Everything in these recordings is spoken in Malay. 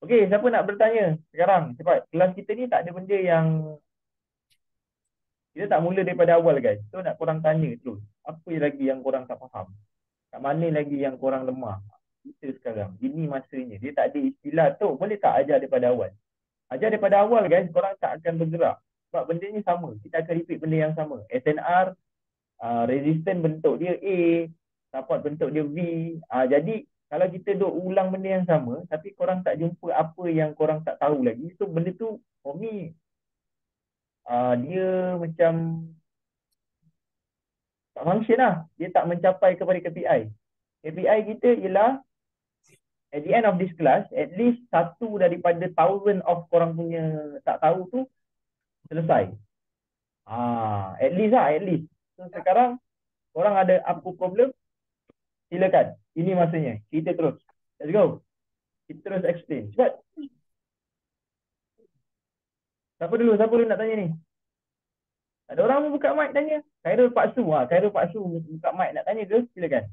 Okey, siapa nak bertanya sekarang? Cepat. Kelas kita ni tak ada benda yang kita tak mula daripada awal guys. So nak korang tanya terus. Apa lagi yang korang tak faham? Kat mana lagi yang korang lemah? Kita sekarang. Ini masanya. Dia tak ada istilah tu. Boleh tak ajar daripada awal? Ajar daripada awal guys. Korang tak akan bergerak. Sebab benda ni sama. Kita akan repeat benda yang sama. SNR, resistance bentuk dia A, support bentuk dia V. Jadi kalau kita duk ulang benda yang sama, tapi korang tak jumpa apa yang korang tak tahu lagi, so benda tu for me dia macam tak function lah. Dia tak mencapai kepada KPI. KPI kita ialah at the end of this class, at least satu daripada thousand of korang punya tak tahu tu selesai. At least lah, at least. So sekarang korang ada apa problem, silakan. Ini masanya. Kita terus. Let's go. Kita terus explain. Cepat. Siapa dulu nak tanya ni? Ada orang pun buka mic tanya. Khairul Paksu. Khairul Paksu buka mic nak tanya ke? Silakan.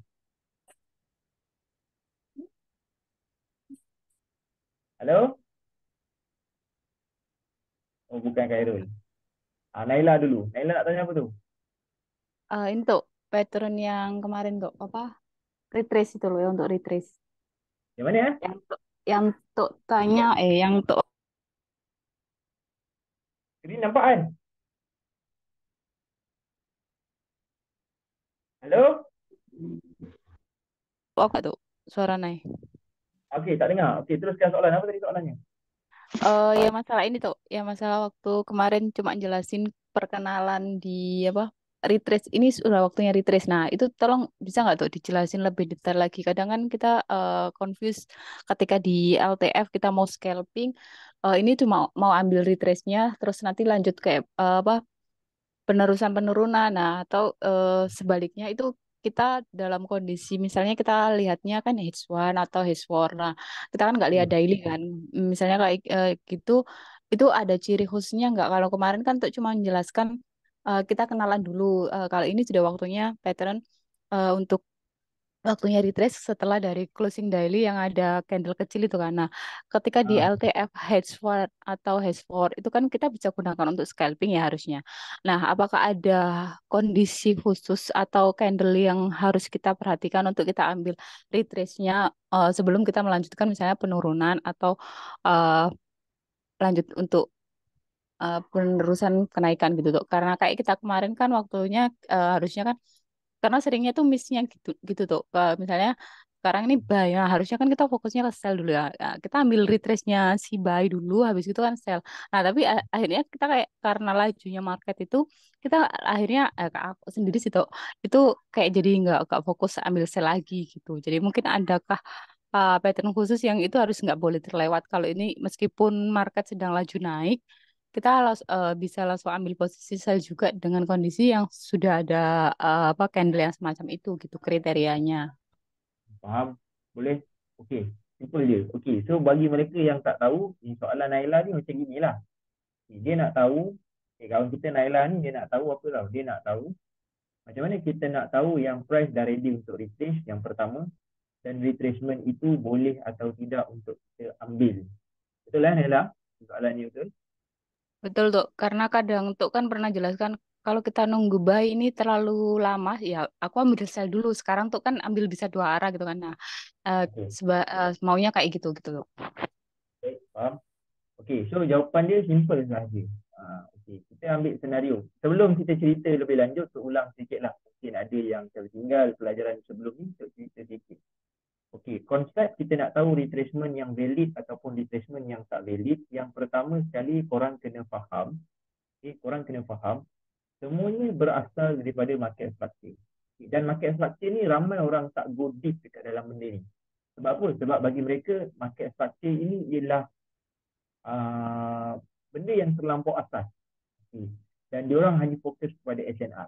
Halo? Oh, bukan Khairul. Naila dulu. Naila nak tanya apa tu? Ini tuh pattern yang kemarin tuh apa retrace itu loh ya untuk retrace Yang mana ya? yang tuh tanya yang tuh Skrin nampak kan? Halo? apa tuh suara naik. Okey, tak dengar. Okey, teruskan soalan. Apa tadi soalannya? Ya masalah ini tuh ya masalah waktu kemarin cuma jelasin perkenalan di apa retrace ini sudah waktunya retrace. Nah itu tolong bisa nggak tuh dijelasin lebih detail lagi. Kadang kan kita confuse ketika di LTF kita mau scalping. Ini cuma mau ambil retrace-nya terus nanti lanjut ke apa penerusan penurunan. Nah, atau sebaliknya itu kita dalam kondisi misalnya kita lihatnya kan H1 atau H4. Nah, kita kan nggak lihat Hmm. daily kan. Misalnya kayak gitu, itu ada ciri khususnya nggak? Kalau kemarin kan tuh cuma menjelaskan kita kenalan dulu. Kalau ini sudah waktunya pattern untuk waktunya retrace setelah dari closing daily yang ada candle kecil itu kan. Nah, ketika di Ah, LTF H4 atau H4 itu kan kita bisa gunakan untuk scalping ya harusnya. Nah, apakah ada kondisi khusus atau candle yang harus kita perhatikan untuk kita ambil retrace-nya sebelum kita melanjutkan misalnya penurunan atau eh, lanjut untuk penerusan kenaikan gitu tuh. Karena kayak kita kemarin kan waktunya harusnya kan karena seringnya tuh missnya gitu gitu tuh. Misalnya sekarang ini buy, nah harusnya kan kita fokusnya ke sell dulu ya. Nah, kita ambil retrace-nya si buy dulu, habis itu kan sell. Nah tapi akhirnya kita kayak karena lajunya market itu kita akhirnya aku sendiri sih tuh itu kayak jadi nggak fokus ambil sell lagi gitu. Jadi mungkin adakah pattern khusus yang itu harus nggak boleh terlewat kalau ini meskipun market sedang laju naik kita bisa langsung ambil posisi sell juga dengan kondisi yang sudah ada apa candle yang semacam itu gitu kriterianya. faham? Boleh? Okey. Simple je. Okey. So bagi mereka yang tak tahu, ni soalan Naila ni macam ginilah. Dia nak tahu, kawan kita Naila ni dia nak tahu apa tau? Dia nak tahu macam mana kita nak tahu yang price dah ready untuk retrace yang pertama, dan retracement itu boleh atau tidak untuk kita ambil. Betul kan Naila? Soalan ni betul? Betul tuh, karena kadang tuh kan pernah jelaskan kalau kita nunggu buy ini terlalu lama, ya aku ambil sell dulu. Sekarang tuh kan ambil bisa dua arah gitu kan. Nah, eh, Okey. maunya kayak gitu gitu tuh. Baik, faham? Okey, so jawapan dia simple sahaja. Okey, kita ambil senario. Sebelum kita cerita lebih lanjut, ulang sedikit lah. Mungkin ada yang tertinggal pelajaran sebelum ni, untuk cerita sedikit. Okey, konsep kita nak tahu retracement yang valid ataupun retracement yang tak valid. Yang pertama sekali, korang kena faham. Korang kena faham, semuanya berasal daripada market structure. Dan market structure ni ramai orang tak go deep dekat dalam benda ni. Sebab apa? Sebab bagi mereka, market structure ini ialah uh, benda yang terlampau atas. Dan diorang hanya fokus kepada SNR.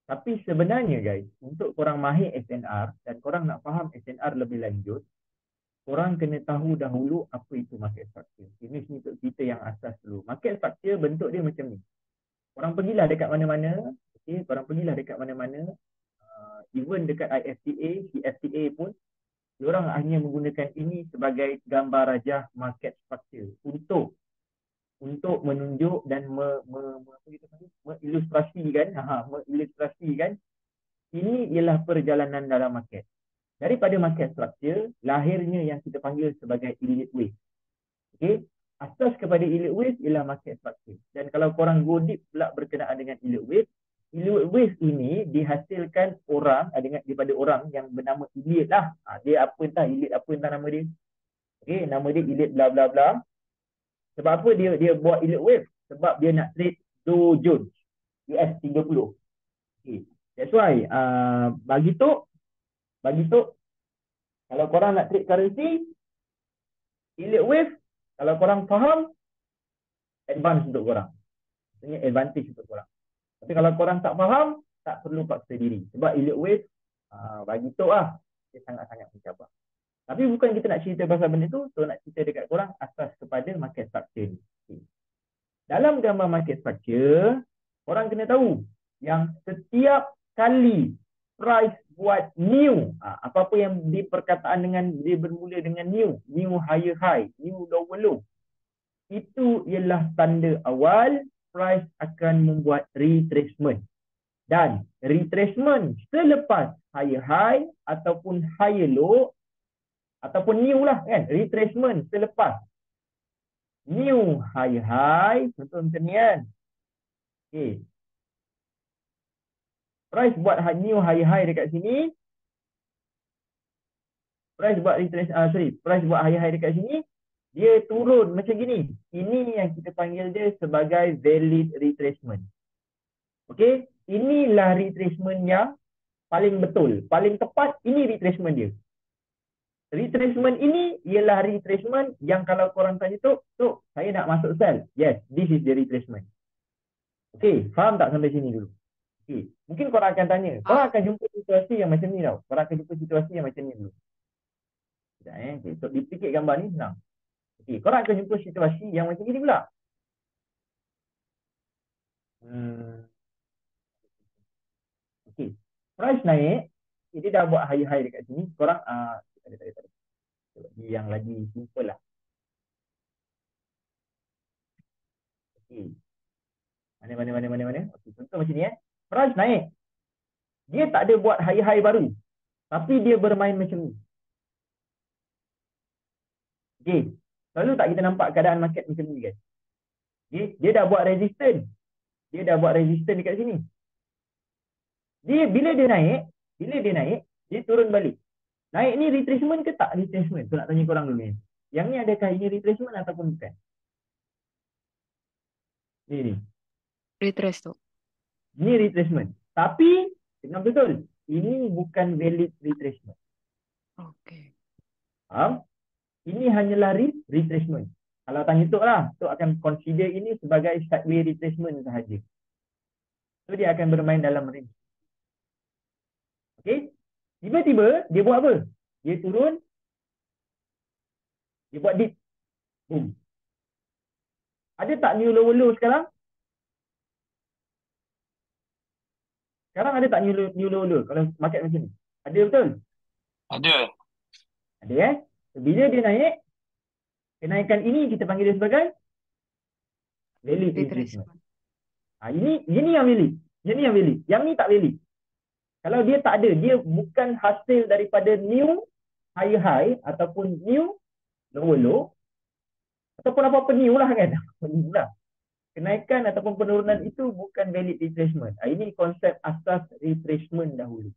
Tapi sebenarnya guys, untuk korang mahir SNR dan korang nak faham SNR lebih lanjut, korang kena tahu dahulu apa itu market structure. Ini untuk kita yang asas dulu. Market structure bentuk dia macam ni. Korang pergilah dekat mana-mana, korang pergilah dekat mana-mana, even dekat IFTA, CFTA pun, Diorang hanya menggunakan ini sebagai gambar rajah market structure untuk menunjuk dan apa kita panggil, mengilustrasikan, mengilustrasikan ini ialah perjalanan dalam market. Daripada market structure, lahirnya yang kita panggil sebagai elite wave. Okey, asas kepada elite wave ialah market structure. Dan kalau korang go deep pula berkenaan dengan elite wave ini dihasilkan orang, daripada orang yang bernama elite lah. Dia apa entah elite apa entah nama dia. Okey, nama dia elite bla bla bla. Sebab apa dia buat elite wave? Sebab dia nak trade Dow Jones US 30. Okay. That's why bagi tu kalau korang nak trade currency elite wave, kalau korang faham, advance untuk korang. Maksudnya advantage untuk korang. Tapi kalau korang tak faham, tak perlu paksa diri. Sebab elite wave bagi tu dia sangat-sangat mencabar. Tapi bukan kita nak cerita pasal benda tu, so nak cerita dekat korang asas kepada market structure ni. Okay. Dalam gambar market structure, orang kena tahu yang setiap kali price buat new, apa-apa yang diperkataan dengan dia bermula dengan new higher high, new lower low, itu ialah tanda awal price akan membuat retracement. Dan retracement selepas higher high ataupun higher low ataupun new lah kan, retracement selepas new higher high, contoh macam ni kan. Okay. Price buat new higher high dekat sini. Price buat higher high dekat sini. Dia turun macam gini. Ini yang kita panggil dia sebagai valid retracement. Okay. Inilah retracement yang paling betul. Paling tepat, ini retracement dia. Retracement ini ialah retracement yang kalau korang tanya tu, saya nak masuk sell. Yes, this is the retracement. Okay, faham tak sampai sini dulu? Okay. Mungkin korang akan tanya, korang akan jumpa situasi yang macam ni tau. Korang akan jumpa situasi yang macam ni dulu. Okay. So, dipikir gambar ni senang. Okay. Korang akan jumpa situasi yang macam ni pula. Okay. Price naik, dia dah buat high-high dekat sini. Korang, tak ada. Yang lagi simple lah. Okay. Mana. Okay. Contoh macam ni Price naik. Dia tak ada buat high-high baru. Tapi dia bermain macam ni. Okay. Selalu tak kita nampak keadaan market macam ni guys. Okay. Dia dah buat resistance. Dekat sini. Bila dia naik, dia turun balik. Naik ni retracement ke tak retracement? So nak tanya korang dulu ni. Yang ni adakah ini retracement ataupun bukan? Ni. Retrace tu. Ni retracement. Tapi, dengar betul. Ini bukan valid retracement. Okay. Faham? Ini hanyalah retracement. Kalau tanya Tok lah, Tok akan consider ini sebagai sideways retracement sahaja. So dia akan bermain dalam range. Okay? Tiba-tiba, dia buat apa? Dia turun. Dia buat dip. Boom. Ada tak new low sekarang? Sekarang ada tak new low kalau market macam ni? Ada betul? Ada. Ada Bila dia naik, kenaikan ini kita panggil dia sebagai valid retracement. Ini yang valid. Yang ni tak valid. Kalau dia tak ada, dia bukan hasil daripada new higher high ataupun new lower low ataupun apa-apa new lah kan. Kenaikan ataupun penurunan itu bukan valid retracement. Ini konsep asas retracement dahulu.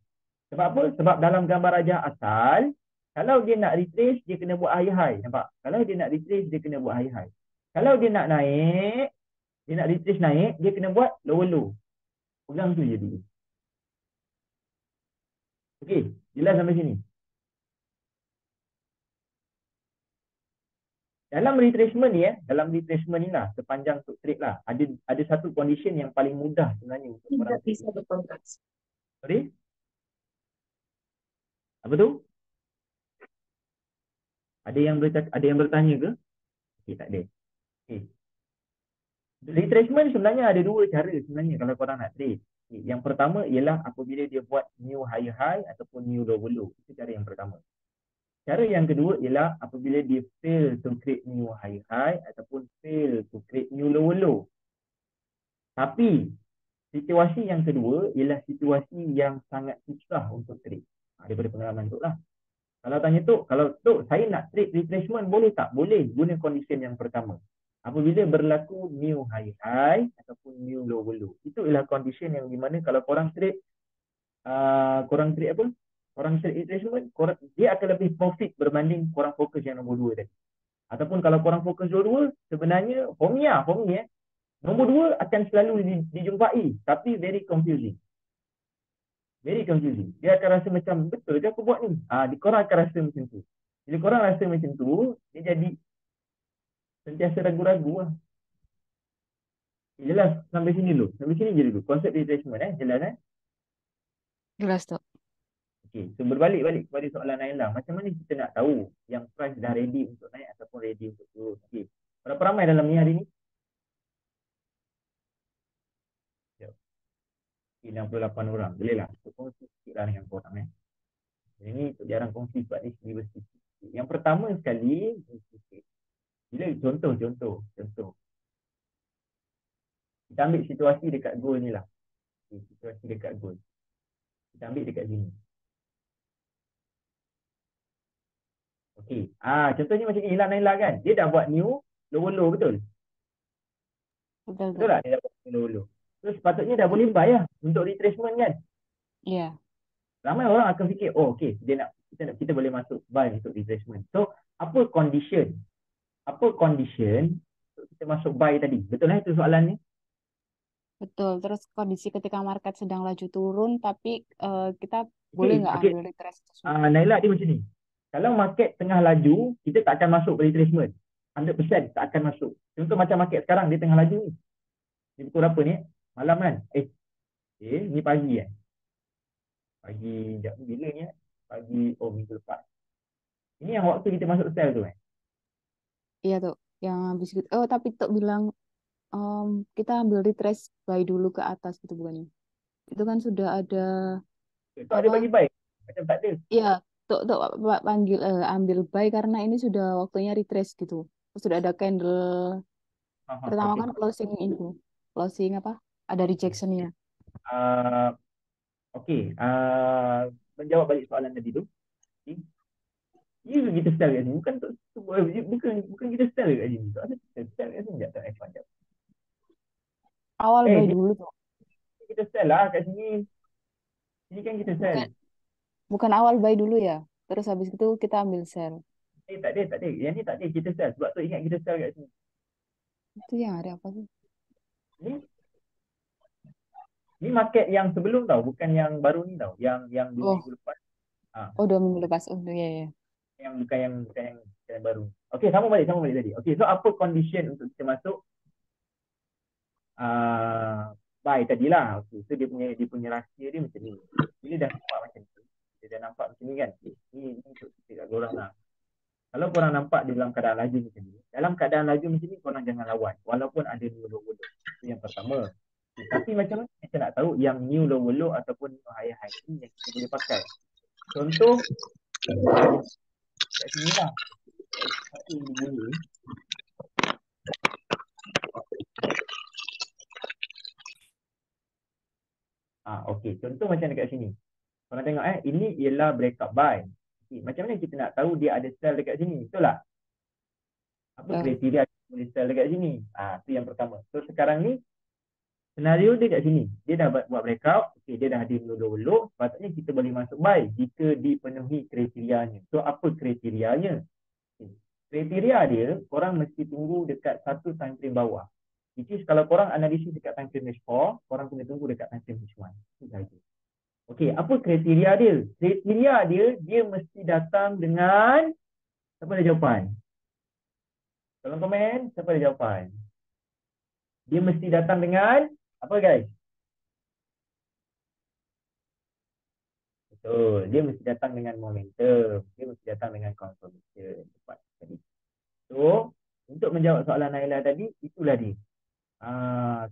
Sebab apa? Sebab dalam gambar rajah asal, kalau dia nak retrace, dia kena buat higher high. Nampak? Kalau dia nak retrace, dia kena buat higher high. Kalau dia nak naik, dia nak retrace naik, dia kena buat lower low. Pegang tu je dulu. Okey, jelas sampai sini. Dalam retracement ni ni lah, sepanjang untuk trade lah, ada satu condition yang paling mudah sebenarnya untuk orang bisa berkontak. Sorry? Apa tu? Ada yang bertanya ke? Okey, tak ada. Okey. Retracement sebenarnya ada dua cara sebenarnya kalau korang nak trade. Yang pertama ialah apabila dia buat new higher high ataupun new lower low. Itu cara yang pertama. Cara yang kedua ialah apabila dia fail to create new high ataupun fail to create new low. Tapi situasi yang kedua ialah situasi yang sangat susah untuk trade. Daripada pengalaman tu lah. Kalau tanya tu, kalau tu saya nak trade retracement boleh tak? Boleh guna condition yang pertama. Apabila berlaku new high ataupun new low. Itu ialah condition yang di mana kalau korang trade korang trade apa? Korang trade retracement, dia akan lebih profit berbanding korang fokus yang nombor dua tadi. Ataupun kalau korang fokus dua-dua, sebenarnya for me nombor dua akan selalu dijumpai, tapi very confusing. Very confusing. Dia akan rasa macam, betul ke aku buat ni? Korang akan rasa macam tu. Bila korang rasa macam tu, dia jadi sentiasa ragu-ragu lah. Jelas sampai sini dulu. Sampai sini je dulu. Konsep retracement jelas Jelas tuh. Okay, so berbalik-balik kepada soalan Naila. Macam mana kita nak tahu yang price dah ready untuk naik ataupun ready untuk turun? Okay. Berapa ramai dalam ni hari ni? 68 orang. Boleh lah. Kita kongsi sikit lah dengan korang. Ini jarang kongsi sebab ni universiti. Yang pertama sekali, bila contoh. Kita ambil situasi dekat goal ni lah. Situasi dekat goal. Kita ambil dekat sini. Okey. Contohnya macam ni, Naila kan. Dia dah buat new low betul? Betul tak? Dia dah buat low. So sepatutnya dah boleh buy lah untuk retracement kan? Iya. Ramai orang akan fikir, oh okey, kita boleh masuk buy untuk retracement. So, apa condition untuk kita masuk buy tadi? Betul lah itu soalan ni? Betul. Terus kondisi ketika market sedang laju turun, tapi kita boleh nggak ambil retrace? Naila, dia macam ni. Kalau market tengah laju, kita tak akan masuk retracement. 100% tak akan masuk. Contoh macam market sekarang, dia tengah laju ni. Dia pukul berapa ni? Malam kan? Ni pagi kan? Pagi, sekejap ni bila ni? Pagi, minggu lepas. Ini yang waktu kita masuk sell tu kan? Iya tuh, yang habis gitu. Oh, tapi tuh bilang kita ambil retrace buy dulu ke atas gitu bukannya? Itu kan sudah ada Tak ada bagi buy. Macam tak ada. Iya, tuh panggil ambil buy karena ini sudah waktunya retrace gitu. Terus sudah ada candle pertama kan closing itu. Closing apa? Ada rejectionnya. Okey. Menjawab balik soalan tadi tu. Ya kita style kat sini. Bukan kita style kat sini. Tak ada kita style kat sini. Sekejap. Awal buy dulu tuh. Kita style lah kat sini. Sini kan kita style. Bukan awal buy dulu ya. Terus habis itu kita ambil sell. Tak ada. Yang ni tak ada kita style. Sebab tu ingat kita style kat sini. Itu yang ada apa sih? Ni market yang sebelum tau. Bukan yang baru ni tau. Yang 2 minggu lepas. 2 minggu lepas. Oh ya. Yang bukan yang baru. Okey, sama balik tadi. Okey, so apa condition untuk kita masuk buy tadilah. Okey, so dia punya rahsia dia macam ni. Bila dah nampak macam ni, dia dah nampak macam ni kan. Ni untuk kita kat korang lah. Kalau korang nampak dia dalam keadaan laju macam ni, dalam keadaan laju macam ni korang jangan lawan walaupun ada new low. Itu yang pertama. Tapi macam mana kita nak tahu yang new low ataupun new high ni yang kita boleh pakai? Contoh kat sini lah. Satu yang boleh. Okey, contoh macam dekat sini. Korang tengok ini ialah breakout buy. Okay, macam mana kita nak tahu dia ada sell dekat sini? Betul tak? Apa kriteria kita boleh sell dekat sini? Itu yang pertama. So sekarang ni senario dia kat sini. Dia dah buat breakout, dia dah ada low. Sepatutnya kita boleh masuk buy jika dipenuhi kriterianya. So apa kriterianya? Kriteria dia, korang mesti tunggu dekat satu time frame bawah. Which is kalau korang analisis dekat time frame H4, korang kena tunggu dekat time frame H1. Itu sahaja. Okey, apa kriteria dia? Kriteria dia mesti datang dengan, siapa ada jawapan? Tolong komen, siapa ada jawapan? Dia mesti datang dengan, apa guys? Betul, dia mesti datang dengan momentum. Dia mesti datang dengan confirmation. So, untuk menjawab soalan Naila tadi, itulah dia.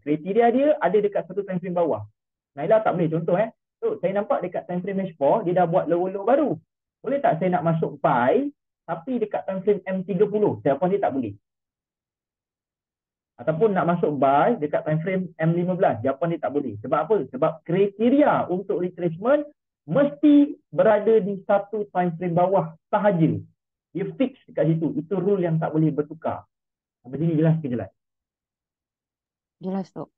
Kriteria dia ada dekat satu time frame bawah. Naila tak boleh contoh So, saya nampak dekat time frame H4, dia dah buat low baru. Boleh tak saya nak masuk buy tapi dekat time frame M30? Jawapan dia tak boleh. Ataupun nak masuk buy dekat time frame M15? Jawapan dia tak boleh. Sebab apa? Sebab kriteria untuk retracement mesti berada di satu time frame bawah sahaja. Dia fix dekat situ. Itu rule yang tak boleh bertukar. Sampai sini jelas ke jelas? Jelas tuh.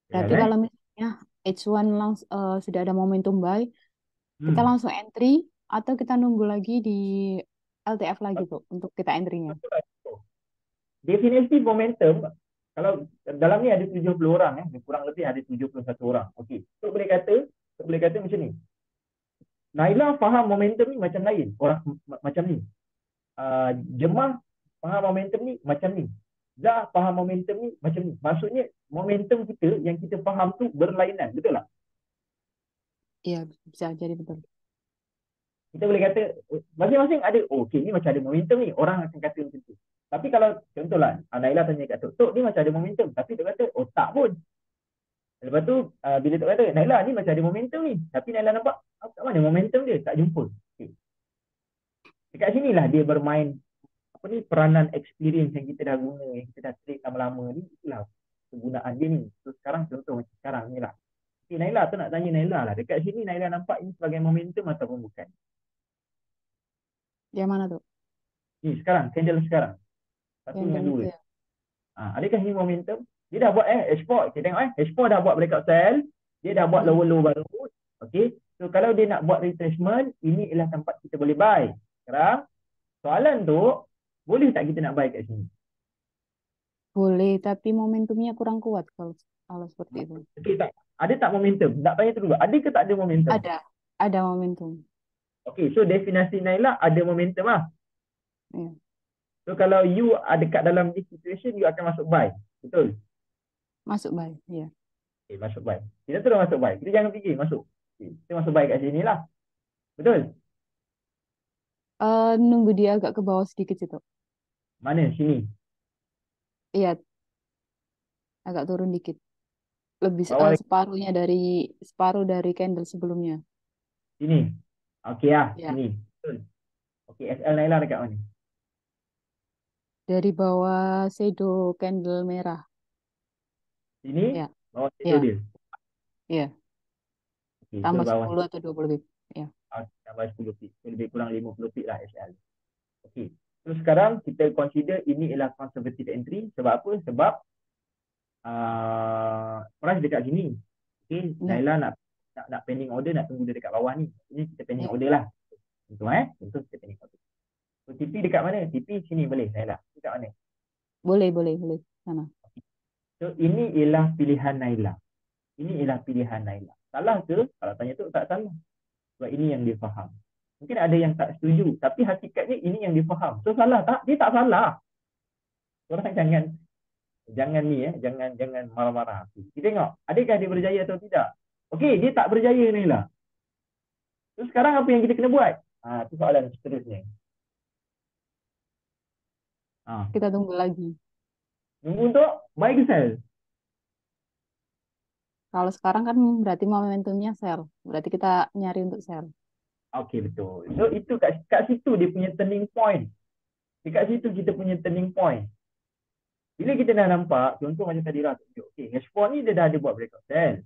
Jelas Berarti kalau misalnya H1 sudah ada momentum buy, kita Hmm. langsung entry atau kita nunggu lagi di LTF lagi tuh untuk kita entry-nya. Definisi momentum, kalau dalam ni ada 70 orang, kurang lebih ada 71 orang. Okey. So boleh kata macam ni. Naila faham momentum ni macam lain. Orang macam ni. Jemah faham momentum ni macam ni. Zah faham momentum ni macam ni. Maksudnya momentum kita yang kita faham tu berlainan. Betul tak? Iya, bisa jadi betul. Kita boleh kata masing-masing ada, oh okey ni macam ada momentum ni. Orang akan kata macam tu. Tapi kalau contohlah Naila tanya kat Tok, Tok ni macam ada momentum. Tapi Tok kata, oh tak pun. Lepas tu bila Tok kata, Naila ni macam ada momentum ni. Tapi Naila nampak, kat mana momentum dia? Tak jumpa. Okay. Dekat sinilah dia bermain apa ni, peranan experience yang kita dah guna, yang kita dah trade lama-lama ni. Itulah kegunaan dia ni. So sekarang contoh macam sekarang ni lah. Okay, Naila tu nak tanya Naila lah. Dekat sini Naila nampak ini sebagai momentum ataupun bukan? Yang mana tuh? Ni sekarang, candle sekarang. Satu Yang dengan itu dua. ya. Adakah ini momentum? Dia dah buat export. Kita tengok export dah buat breakout sell. Dia dah buat lower low baru. Okay. So kalau dia nak buat retracement, ini ialah tempat kita boleh buy. Sekarang soalan tu, boleh tak kita nak buy kat sini? Boleh, tapi momentumnya kurang kuat kalau seperti itu. Okay, tak. Ada tak momentum? Tak tanya tu dulu. Ada ke tak ada momentum? Ada momentum. Okay, so definasi Naila ada momentum lah. Ya. So kalau you ada kat dalam this situation, you akan masuk buy. Betul? Masuk buy, ya. Okay, masuk buy. Kita terus masuk buy. Kita jangan fikir masuk. Okay, kita masuk buy kat sini lah. Betul? Nunggu dia agak ke bawah sedikit situ. Mana? Sini. Iya, agak turun dikit. Lebih Bawah separuh dari candle sebelumnya. sini. Okey lah, Ya. sini. Betul. Okey, SL Naila dekat mana? Dari bawah shadow candle merah. Sini, Ya. bawah shadow Ya. dia. Iya. Okey, so Tambah bawah 10 atau 20 bit. Ya. tambah 10 pip. So, lebih kurang 50 pip lah SL. Okey. So sekarang kita consider ini ialah conservative entry. Sebab apa? Sebab price dekat sini. Okey, Ya. Naila nak pending order, nak tunggu dia dekat bawah ni. Ini kita pending Ya. order lah. Contoh kita pending order. So TP dekat mana? TP sini boleh Naila. Dekat mana? Boleh. Sana. So ini ialah pilihan Naila. Ini ialah pilihan Naila. Salah ke? Kalau tanya tu tak salah. Sebab ini yang dia faham. Mungkin ada yang tak setuju. Tapi hakikatnya ini yang dia faham. So salah tak? Dia tak salah. Orang jangan ni jangan marah-marah. Kita tengok. Adakah dia berjaya atau tidak? Okey, dia tak berjaya Naila. So sekarang apa yang kita kena buat? Itu soalan seterusnya. Kita tunggu lagi. Tunggu untuk buy ke sell? Kalau sekarang kan berarti momentumnya sell. Berarti kita nyari untuk sell. Okey, betul. So itu kat situ dia punya turning point. Dekat situ kita punya turning point. Bila kita dah nampak, contoh macam tadi lah tunjuk. Okay, H4 ni dia dah ada buat breakout sell.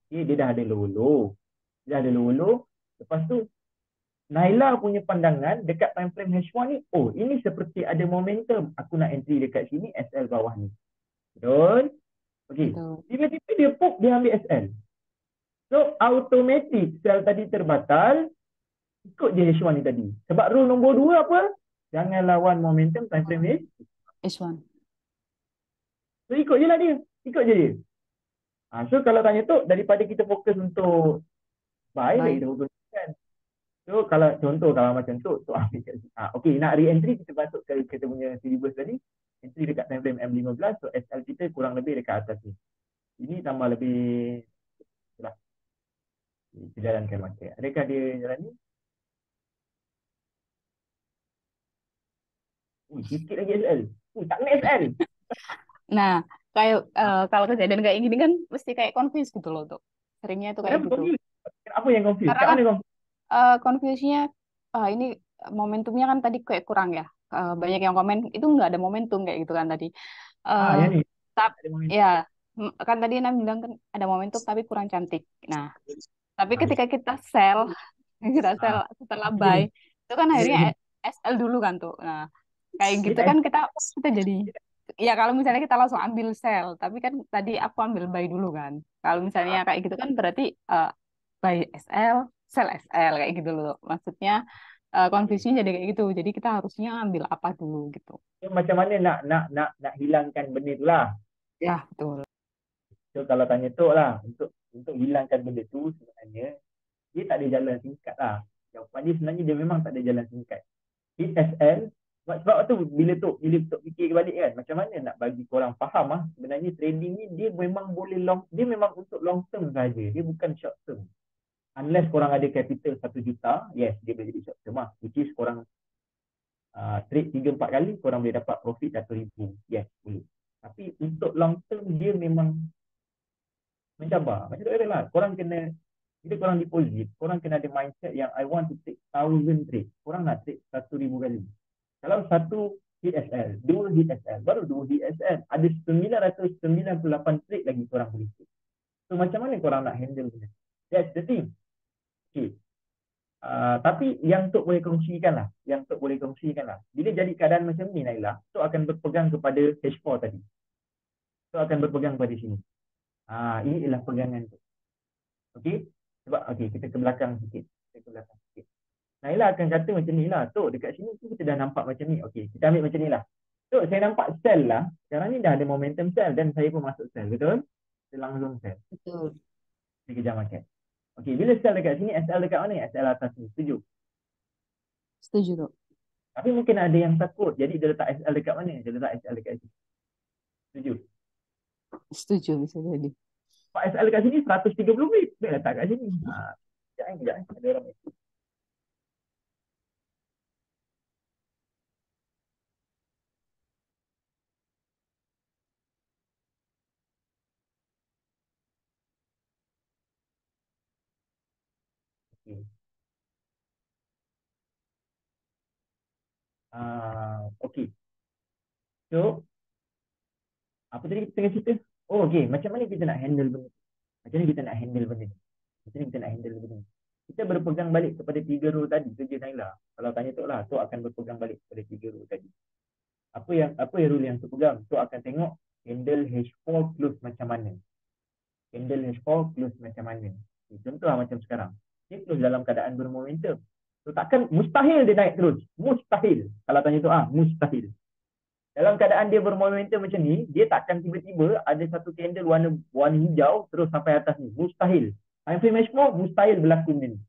Okay, dia dah ada low. Dia dah ada low. Lepas tu, Naila punya pandangan dekat time frame H1 ni, oh ini seperti ada momentum. Aku nak entry dekat sini, SL bawah ni. Betul? Okay. Betul. Tiba-tiba dia pop, dia ambil SL. So, automatic sell tadi terbatal, ikut je H1 ni tadi. Sebab rule nombor 2 apa? Jangan lawan momentum time frame H1. So, ikut je lah dia. Ikut je dia. So kalau tanya tu, daripada kita fokus untuk buy, kita fokus kan. So kalau contoh kalau macam tu ambil kat sini. Okay, nak re-entry kita masuk ke kita punya syllabus tadi. Entry dekat time frame M15, so SL kita kurang lebih dekat atas ni. Ini tambah lebih lah. Kita jalankan macam. Adakah dia jalan ni? Sikit lagi SL. Tak kena SL. Nah, kayak kalau kejadian kayak gini kan mesti kayak confused gitu loh tuh. Seringnya tuh kayak Kenapa gitu. confused? Apa yang confused? Karena Kat kan mana confused? confuse-nya ini momentumnya kan tadi kayak kurang ya. Banyak yang komen itu nggak ada momentum kayak gitu kan tadi. Eh Ya nih, tap ada momentum. ya kan tadi Nam bilang kan ada momentum tapi kurang cantik. Nah, tapi Yes. ketika kita sell, kita sell Ah, setelah jadi buy, gini, itu kan jadi akhirnya gini. SL dulu kan tuh. Nah, kayak Dia gitu tak kan kita kita jadi ya kalau misalnya kita langsung ambil sell, tapi kan tadi aku ambil buy dulu kan. Kalau misalnya kayak gitu kan berarti buy SL, sell SL kayak gitu loh. Maksudnya okay. confuse-nya jadi kayak gitu. Jadi kita harusnya ambil apa dulu gitu. So, macam mana nak hilangkan benda tu lah. Ya, betul. So kalau tanya tu lah, untuk hilangkan benda tu sebenarnya dia tak ada jalan singkat lah. Jawapan dia sebenarnya dia memang tak ada jalan singkat. Hit SL, sebab tu bila tu fikir balik kan, macam mana nak bagi korang faham sebenarnya trading ni dia memang boleh dia memang untuk long term saja, dia bukan short term. Unless korang ada capital 1 juta, yes, dia boleh jadi short term which is korang trade 3-4 kali, korang boleh dapat profit 100,000. Yes, boleh. Tapi untuk long term, dia memang mencabar. Macam tu lah. Korang kena, bila korang deposit, korang kena ada mindset yang I want to take 1,000 trade. Korang nak trade 1,000 kali. Kalau satu hit SL, dua hit SL, baru dua hit SL. Ada 998 trade lagi korang boleh trade. So macam mana korang nak handle benda? That's the thing. Okay. Tapi yang Tok boleh kongsikan lah. Yang Tok boleh kongsikan lah. Bila jadi keadaan macam ni, Naila, Tok akan berpegang kepada H4 tadi. Tok akan berpegang pada sini. Ini ialah pegangan tu. Okey? Sebab, okey, kita ke belakang sikit. Kita ke belakang sikit. Naila akan kata macam ni lah. Tok, dekat sini tu kita dah nampak macam ni. Okey, kita ambil macam ni lah. Tok, saya nampak sell lah. Sekarang ni dah ada momentum sell dan saya pun masuk sell. Betul? Kita langsung sell. Betul. Kita kejar market. Okey, bila sell dekat sini, SL dekat mana? SL atas ni. Setuju? Setuju tuh. Tapi mungkin ada yang takut. Jadi dia letak SL dekat mana? Dia letak SL dekat sini. Setuju? Setuju bisa jadi. Pak SL dekat sini 130 bit. Dia letak kat sini. Sekejap. Ada orang ni. Okay. Okay. So, apa tadi kita tengah cerita? Oh, okay. Macam mana kita nak handle benda ni? Macam mana kita nak handle benda ni? Macam mana kita nak handle benda ni? Kita berpegang balik kepada 3 row tadi. Kerja Naila. Kalau tanya Tok lah, Tok akan berpegang balik kepada 3 row tadi. Apa yang rule yang Tok pegang? Tok akan tengok handle H4 close macam mana. Handle H4 close macam mana. Contohlah macam sekarang. Dia close dalam keadaan bermomentum. So, takkan mustahil dia naik terus. Mustahil. Kalau tanya tu mustahil. Dalam keadaan dia bermomentum macam ni, dia takkan tiba-tiba ada satu candle warna hijau terus sampai atas ni. Mustahil. Time frame H4 mustahil berlaku ni.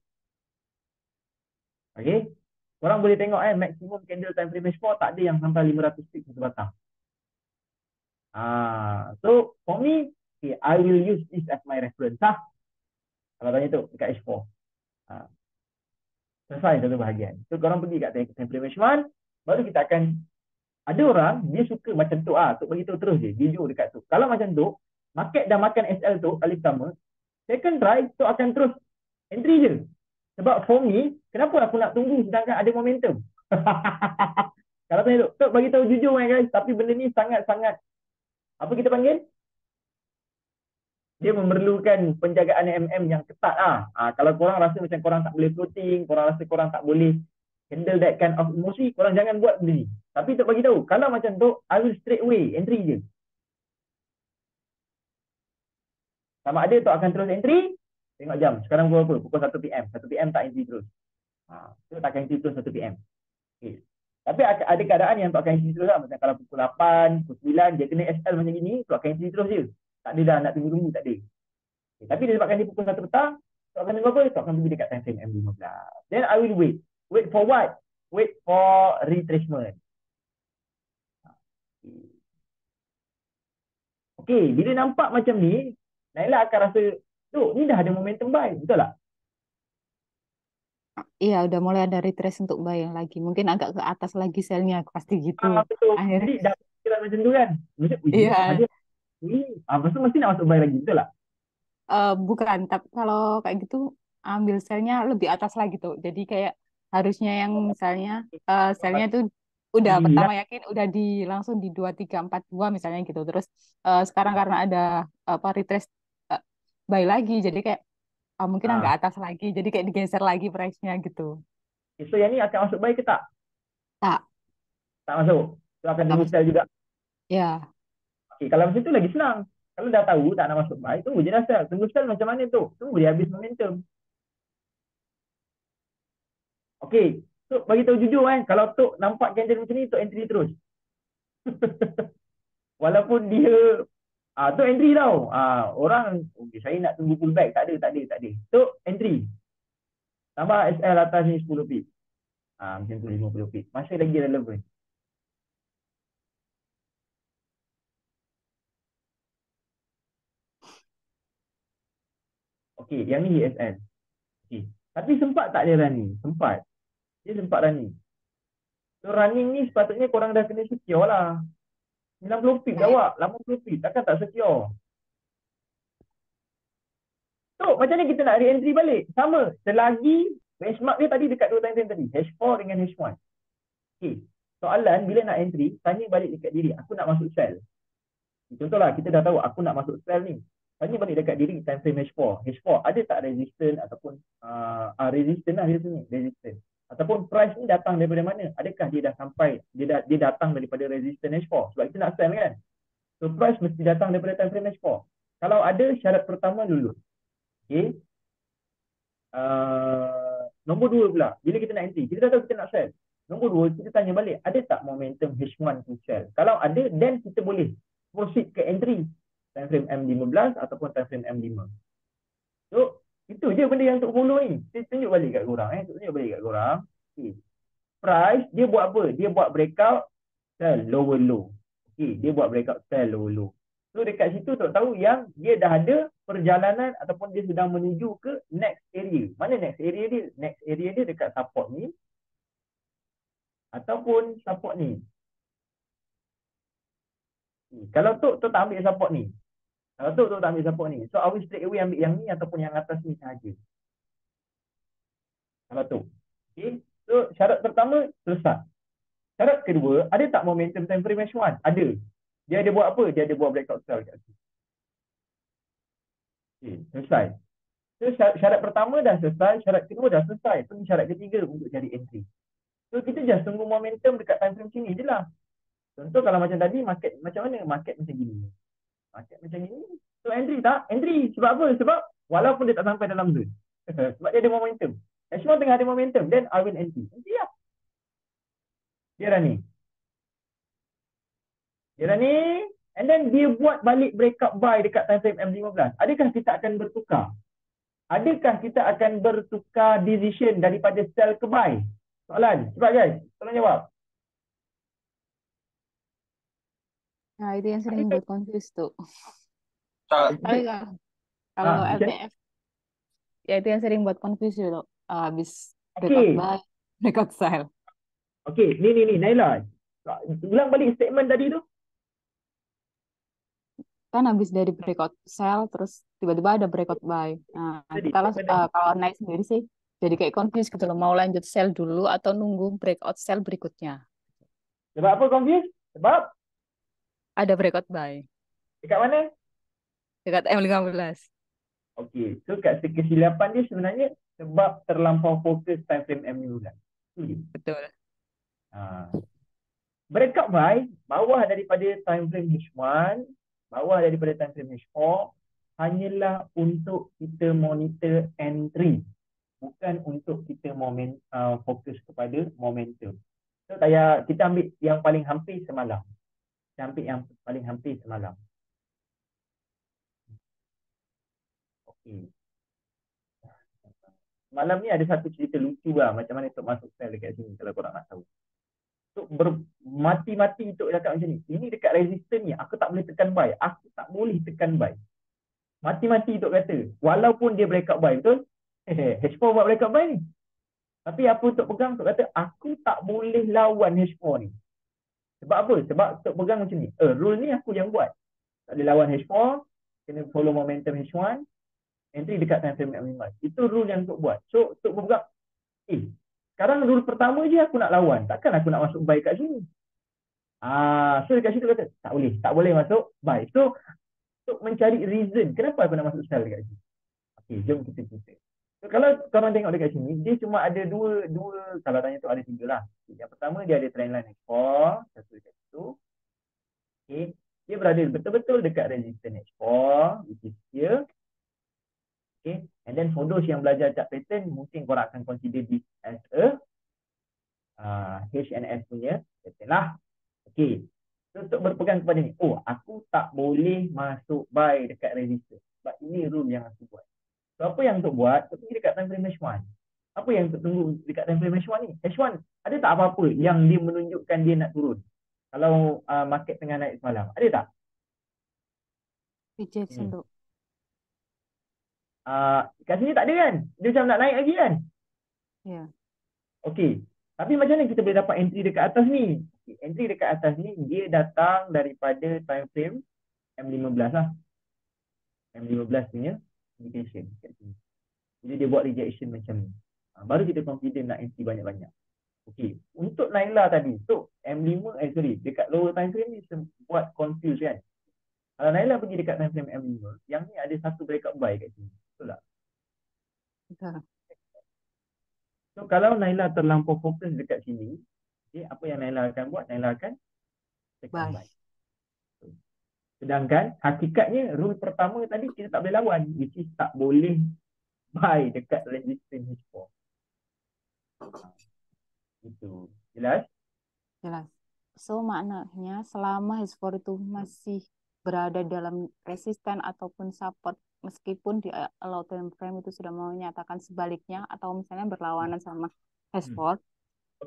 Okey. Korang boleh tengok maksimum candle time frame H4 tak ada yang sampai 500 tick satu batang. So for me, okay, I will use this as my reference. Kalau tanya tu dekat H4. Selesai satu bahagian. So korang pergi kat time frame H1, baru kita akan ada orang dia suka macam tu Tok bagi tahu terus je, jujur dekat tu. Kalau macam tu, market dah makan SL tu kali pertama, second try Tok akan terus entry je. Sebab for me, kenapa aku nak tunggu sedangkan ada momentum? Kalau tanya Tok bagi tahu jujur guys, tapi benda ni sangat-sangat apa kita panggil? Dia memerlukan penjagaan MM yang ketat kalau korang rasa macam korang tak boleh floating, korang rasa korang tak boleh handle that kind of emosi, korang jangan buat benda ni. Tapi Tok bagi tahu, kalau macam tu, I will straight away entry je. Sama ada Tok akan terus entry, tengok jam. Sekarang pukul apa? Pukul 1 PM. 1 PM tak entry terus. Tok tak akan entry terus 1 PM. Okay. Tapi ada keadaan yang Tok akan entry terus lah. Macam kalau pukul 8, pukul 9, dia kena SL macam gini, Tok akan entry terus je. Tak ada dah nak tunggu-tunggu, tak ada. Okay. Tapi dia sebabkan dia pukul 1 petang, Tok akan tunggu apa? Tok akan pergi dekat time frame M15. Then I will wait. Wait for what? Wait for retracement. Okay, bila nampak macam ni, Naila akan rasa, ni dah ada momentum buy, betul tak? Iya, udah mulai ada retrace untuk buy yang lagi. Mungkin agak ke atas lagi selnya, pasti gitu. Betul. Akhirnya, Jadi dah pikiran macam tu kan. Macam, iya. ada ni. Lepas tu mesti nak masuk buy lagi, betul tak? Bukan, tapi kalau kayak gitu ambil selnya lebih atas lagi tuh. Jadi kayak Harusnya yang misalnya selnya itu Oh, udah dihilang. pertama yakin udah di langsung di 2342 misalnya gitu. Terus sekarang karena ada apa retrace uh, buy lagi jadi kayak mungkin Ah, agak atas lagi. Jadi kayak digeser lagi price-nya gitu. so yang ni akan masuk buy ke tak? Tak, Tak masuk. So akan tak tunggu masuk. sell juga. Ya. Okay, kalau macam tu lagi senang. Kalau dah tahu tak nak masuk buy, tunggu je dah sell. Tunggu sell macam mana tu? Tunggu dia habis momentum. Okay, so bagi tahu jujur kalau Tok nampak candle macam ni, Tok entry terus. Walaupun dia Tok entry tau. Orang okay, saya nak tunggu pullback, tak ada, tak ada, tak ada. Tok entry. Tambah SL atas ni 10 pip. Macam tu 50 pip. Masih lagi relevan. Okay, yang ni ESL. Okay. Tapi sempat tak dia running? Sempat. Dia sempat running. So running ni sepatutnya korang dah kena secure lah. 90 pip dah Nah, awak. 80 pip. Takkan tak secure? So macam ni kita nak re-entry balik. Sama. Selagi benchmark dia tadi dekat 2 time frame tadi. H4 dengan H1. Okay. Soalan bila nak entry, tanya balik dekat diri. Aku nak masuk sell. Contohlah kita dah tahu aku nak masuk sell ni. Tanya balik dekat diri time frame H4. H4 ada tak resistance ataupun resistance lah dia sini. Resistance. Ataupun price ni datang daripada mana? Adakah dia dah sampai, dia datang daripada resistance H4? Sebab kita nak sell kan? So price mesti datang daripada time frame H4. Kalau ada, syarat pertama lulus. Okay. Nombor dua pula, bila kita nak entry, kita dah tahu kita nak sell. Nombor dua, kita tanya balik, ada tak momentum H1 to sell? Kalau ada, then kita boleh proceed ke entry time frame M15 ataupun time frame M5. So, itu je benda yang untuk follow ni. Saya tunjuk balik kat korang. Tunjuk balik kat korang. Okay. Price, dia buat apa? Dia buat breakout, sell, lower low. Okay, dia buat breakout, sell, lower low. So, dekat situ tak tahu yang dia dah ada perjalanan ataupun dia sedang menuju ke next area. Mana next area dia? Next area dia dekat support ni ataupun support ni. Kalau tu tak ambil support ni. Kalau tu tak ambil support ni. So, are we straight away ambil yang ni ataupun yang atas ni sahaja? Kalau tu. Okay. So, syarat pertama selesai. Syarat kedua, ada tak momentum time frame H1? Ada. Dia ada buat apa? Dia ada buat breakout sell kat situ. Okay, selesai. So, syarat pertama dah selesai, syarat kedua dah selesai. So, syarat ketiga untuk jadi entry. So, kita just tunggu momentum dekat time frame sini je lah. Contoh kalau macam tadi, market macam mana? Market macam gini. Market macam gini. So, entry tak? Entry. Sebab apa? Sebab walaupun dia tak sampai dalam zone. Sebab dia ada momentum. H1 tengah ada momentum. Then, I will entry. Entry lah. Dia running. Dia running. And then, dia buat balik breakout buy dekat time frame M15. Adakah kita akan bertukar? Adakah kita akan bertukar decision daripada sell ke buy? Soalan. Cepat guys. Tolong jawab. nah, itu yang sering buat confuse tuh. Tapi Itu, kalau macam ni. LTF ya itu yang sering buat confuse tuh. Habis breakout Okey. buy, breakout sell. Okey. Ni. Naila. Ulang balik statement tadi tu. Kan habis dari breakout sell terus tiba-tiba ada breakout buy. Nah, Tadi. kita Statement tadi. kalau naik sendiri sih jadi kayak confuse gitu loh, mau lanjut sell dulu atau nunggu breakout sell berikutnya. Sebab apa confused? Sebab Ada breakout buy dekat mana? dekat M15. Okey. So kat kesilapan dia sebenarnya sebab terlampau fokus time frame M15. Betul. Breakout buy bawah daripada time frame H1, bawah daripada time frame H4 hanyalah untuk kita monitor entry, bukan untuk kita fokus kepada momentum. So kita ambil yang paling hampir semalam. Kita ambil yang paling hampir semalam. Okey. Malam ni ada satu cerita lucu lah macam mana Tok masuk sel dekat sini kalau korang nak tahu. Tok mati-mati Tok cakap macam ni. Ini dekat resistance ni aku tak boleh tekan buy. Aku tak boleh tekan buy. Mati-mati Tok kata. Walaupun dia breakout buy, betul? H4 buat breakout buy ni. Tapi apa Tok pegang? Tok kata aku tak boleh lawan H4 ni. Sebab apa? Sebab Tok pegang macam ni. Rule ni aku yang buat. Tak boleh lawan H4. Kena follow momentum H1. Entry dekat time frame M5. Itu rule yang Tok buat. So Tok pegang. Sekarang rule pertama je aku nak lawan. Takkan aku nak masuk buy kat sini. So dekat situ kata, tak boleh masuk buy. So, untuk mencari reason, kenapa aku nak masuk sell dekat sini? Okay, jom kita cerita. So, kalau korang tengok dekat sini, dia cuma ada dua, kalau tanya tu ada tiga lah. Yang pertama, dia ada trendline H4, satu dekat situ. Okay, dia berada betul-betul dekat resistance H4, which is here. Okay, and then for those yang belajar chart pattern, mungkin korang akan consider this as a HNS punya pattern lah. Okay, so, untuk berpegang kepada ni, aku tak boleh masuk buy dekat resistance. Sebab ini rule yang aku buat. So, apa yang untuk buat? Untuk pergi dekat time frame H1. Apa yang untuk tunggu dekat time frame H1 ni? H1, ada tak apa-apa yang dia menunjukkan dia nak turun? Kalau market tengah naik semalam, ada tak? Rejection Ini. tu. Kat sini tak ada kan? Dia macam nak naik lagi kan? Ya. Okey. Tapi macam mana kita boleh dapat entry dekat atas ni? Okay. Entry dekat atas ni, dia datang daripada time frame M15 lah. M15 punya indication kat sini. Jadi dia buat rejection macam ni. Baru kita confident nak entry banyak-banyak. Okey. Untuk Naila tadi, untuk M5, dekat lower time frame ni buat confuse kan? Kalau Naila pergi dekat time frame M5, yang ni ada satu breakout buy kat sini. Betul tak? Betul. So kalau Naila terlampau fokus dekat sini, apa yang Naila akan buat? Naila akan tekan buy. Sedangkan hakikatnya rule pertama tadi kita tak boleh lawan, which is tak boleh buy dekat resistance H4. Itu. Jelas? Jelas. So maknanya selama H4 itu masih berada dalam resisten ataupun support, meskipun di low time frame itu sudah menyatakan sebaliknya atau misalnya berlawanan sama H4,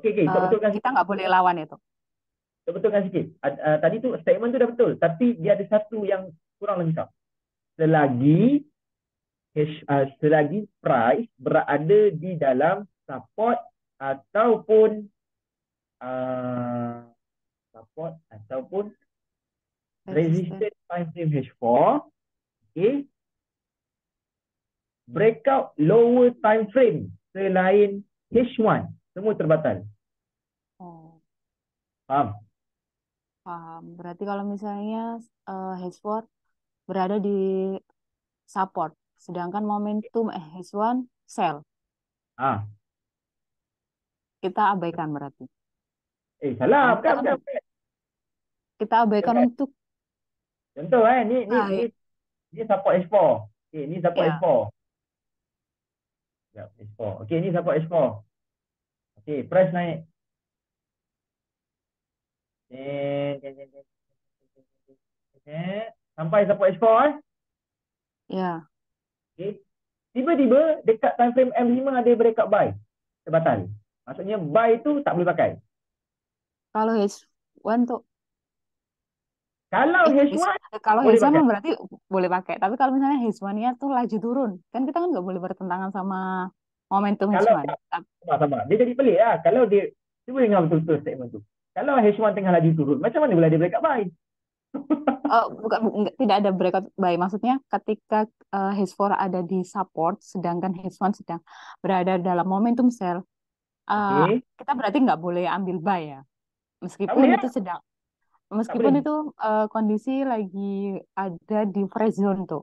Okey, betulkan kita nggak boleh lawan itu. Betulkan sikit. Tadi tu statement tu dah betul, tapi dia ada satu yang kurang lengkap. Selagi price berada di dalam support ataupun resistance time frame H4, okay, breakout lower time frame selain H1 semua terbatal. Faham? Paham. Berarti kalau misalnya H4 berada di support, sedangkan momentum H1 sell, kita abaikan berarti. Salah, bukan. Kita abaikan untuk contoh ni support H4. Okay, ni support H4. H4. Okay, ni support H4. Okay, price naik. Sampai support H4 Ya. Okay. Tiba-tiba dekat time frame M5 ada breakout buy. Terbatal. Maksudnya buy tu tak boleh pakai. Kalau H1 tu kalau H1 berarti boleh pakai. Tapi kalau misalnya H1-nya tuh laju turun, kan kita kan nggak boleh bertentangan sama momentum H1. Sama. Dia jadi pelik lah. Kalau dia, cuba dengar betul-betul statement tu. Kalau H1 tengah laju turun, macam mana boleh ada breakout buy? Tidak ada breakout buy. Maksudnya ketika H4 ada di support, sedangkan H1 sedang berada dalam momentum sell, kita berarti nggak boleh ambil buy ya. Meskipun itu sedang, itu kondisi lagi ada di freeze zone tuh.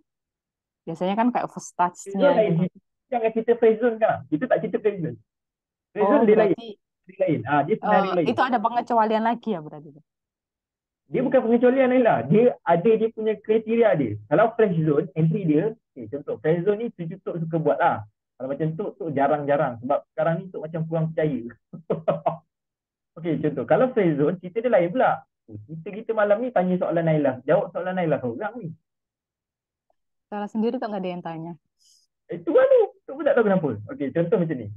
Biasanya kan kayak first touch-nya gitu. Jangan kita freeze zone kan? Kita tak cerita freeze zone. Freeze zone dia berarti lain. Dia senario lain. Itu ada pengecualian lagi ya berarti. Dia bukan pengecualian lah. Dia ada dia punya kriteria dia. Kalau fresh zone, entry dia, contoh fresh zone ni Tuk suka buat lah. Kalau macam Tuk jarang-jarang. Sebab sekarang ni Tuk macam kurang percaya. Okey, contoh. Kalau fresh zone, cerita dia lain pula. Kita malam ni tanya soalan Nailah. Jawab soalan Nailah seorang ni. Salah sendiri tak ada yang tanya. Itu kan tu. Tuk pun tak tahu kenapa. Okey, contoh macam ni.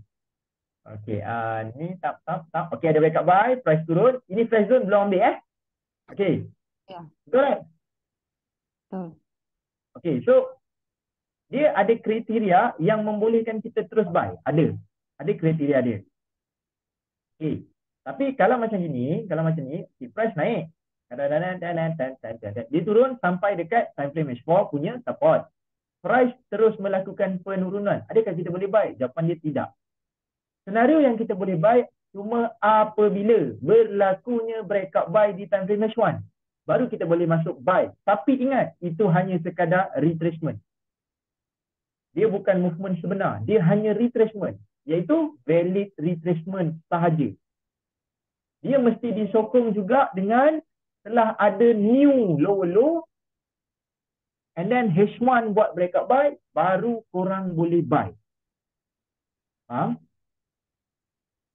Okey, ni tap. Okey, ada backup buy, price turun. Ini fresh zone belum ambil Okey. Ya. Betul kan? Betul. Okey, so dia ada kriteria yang membolehkan kita terus buy. Ada kriteria dia. Okey. Tapi kalau macam ni, price naik. Dia turun sampai dekat time frame H4 punya support. Price terus melakukan penurunan. Adakah kita boleh buy? Jawapan dia tidak. Senario yang kita boleh buy cuma apabila berlakunya breakout buy di time frame H1. Baru kita boleh masuk buy. Tapi ingat, itu hanya sekadar retracement. Dia bukan movement sebenar. Dia hanya retracement. Iaitu valid retracement sahaja. Dia mesti disokong juga dengan telah ada new lower low and then H1 buat breakout buy, baru korang boleh buy. Faham?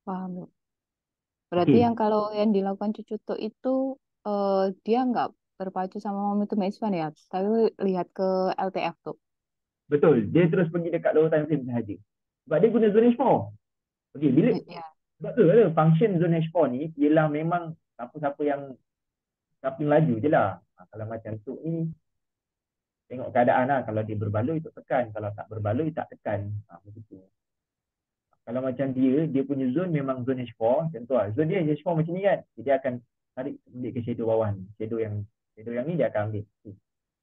Paham. Berarti Okey. yang kalau yang dilakukan Cucuto itu dia nggak berpacu sama momentum H1 ya, tapi lihat ke LTF tuh. Betul. Dia terus pergi dekat lower time frame sahaja. Sebab dia guna zone H4. Okey, bila Ya. sebab tu ada function zone H4 ni ialah memang siapa-siapa yang scalping laju je lah. Kalau macam tu ni tengok keadaan lah. Kalau dia berbaloi tu tekan. Kalau tak berbaloi tak tekan. Begitu. Kalau macam dia punya zone memang zone H4. Contoh lah, zone dia H4 macam ni kan. Dia akan tarik ambil ke shadow bawah ni. Shadow yang ni dia akan ambil. Okay.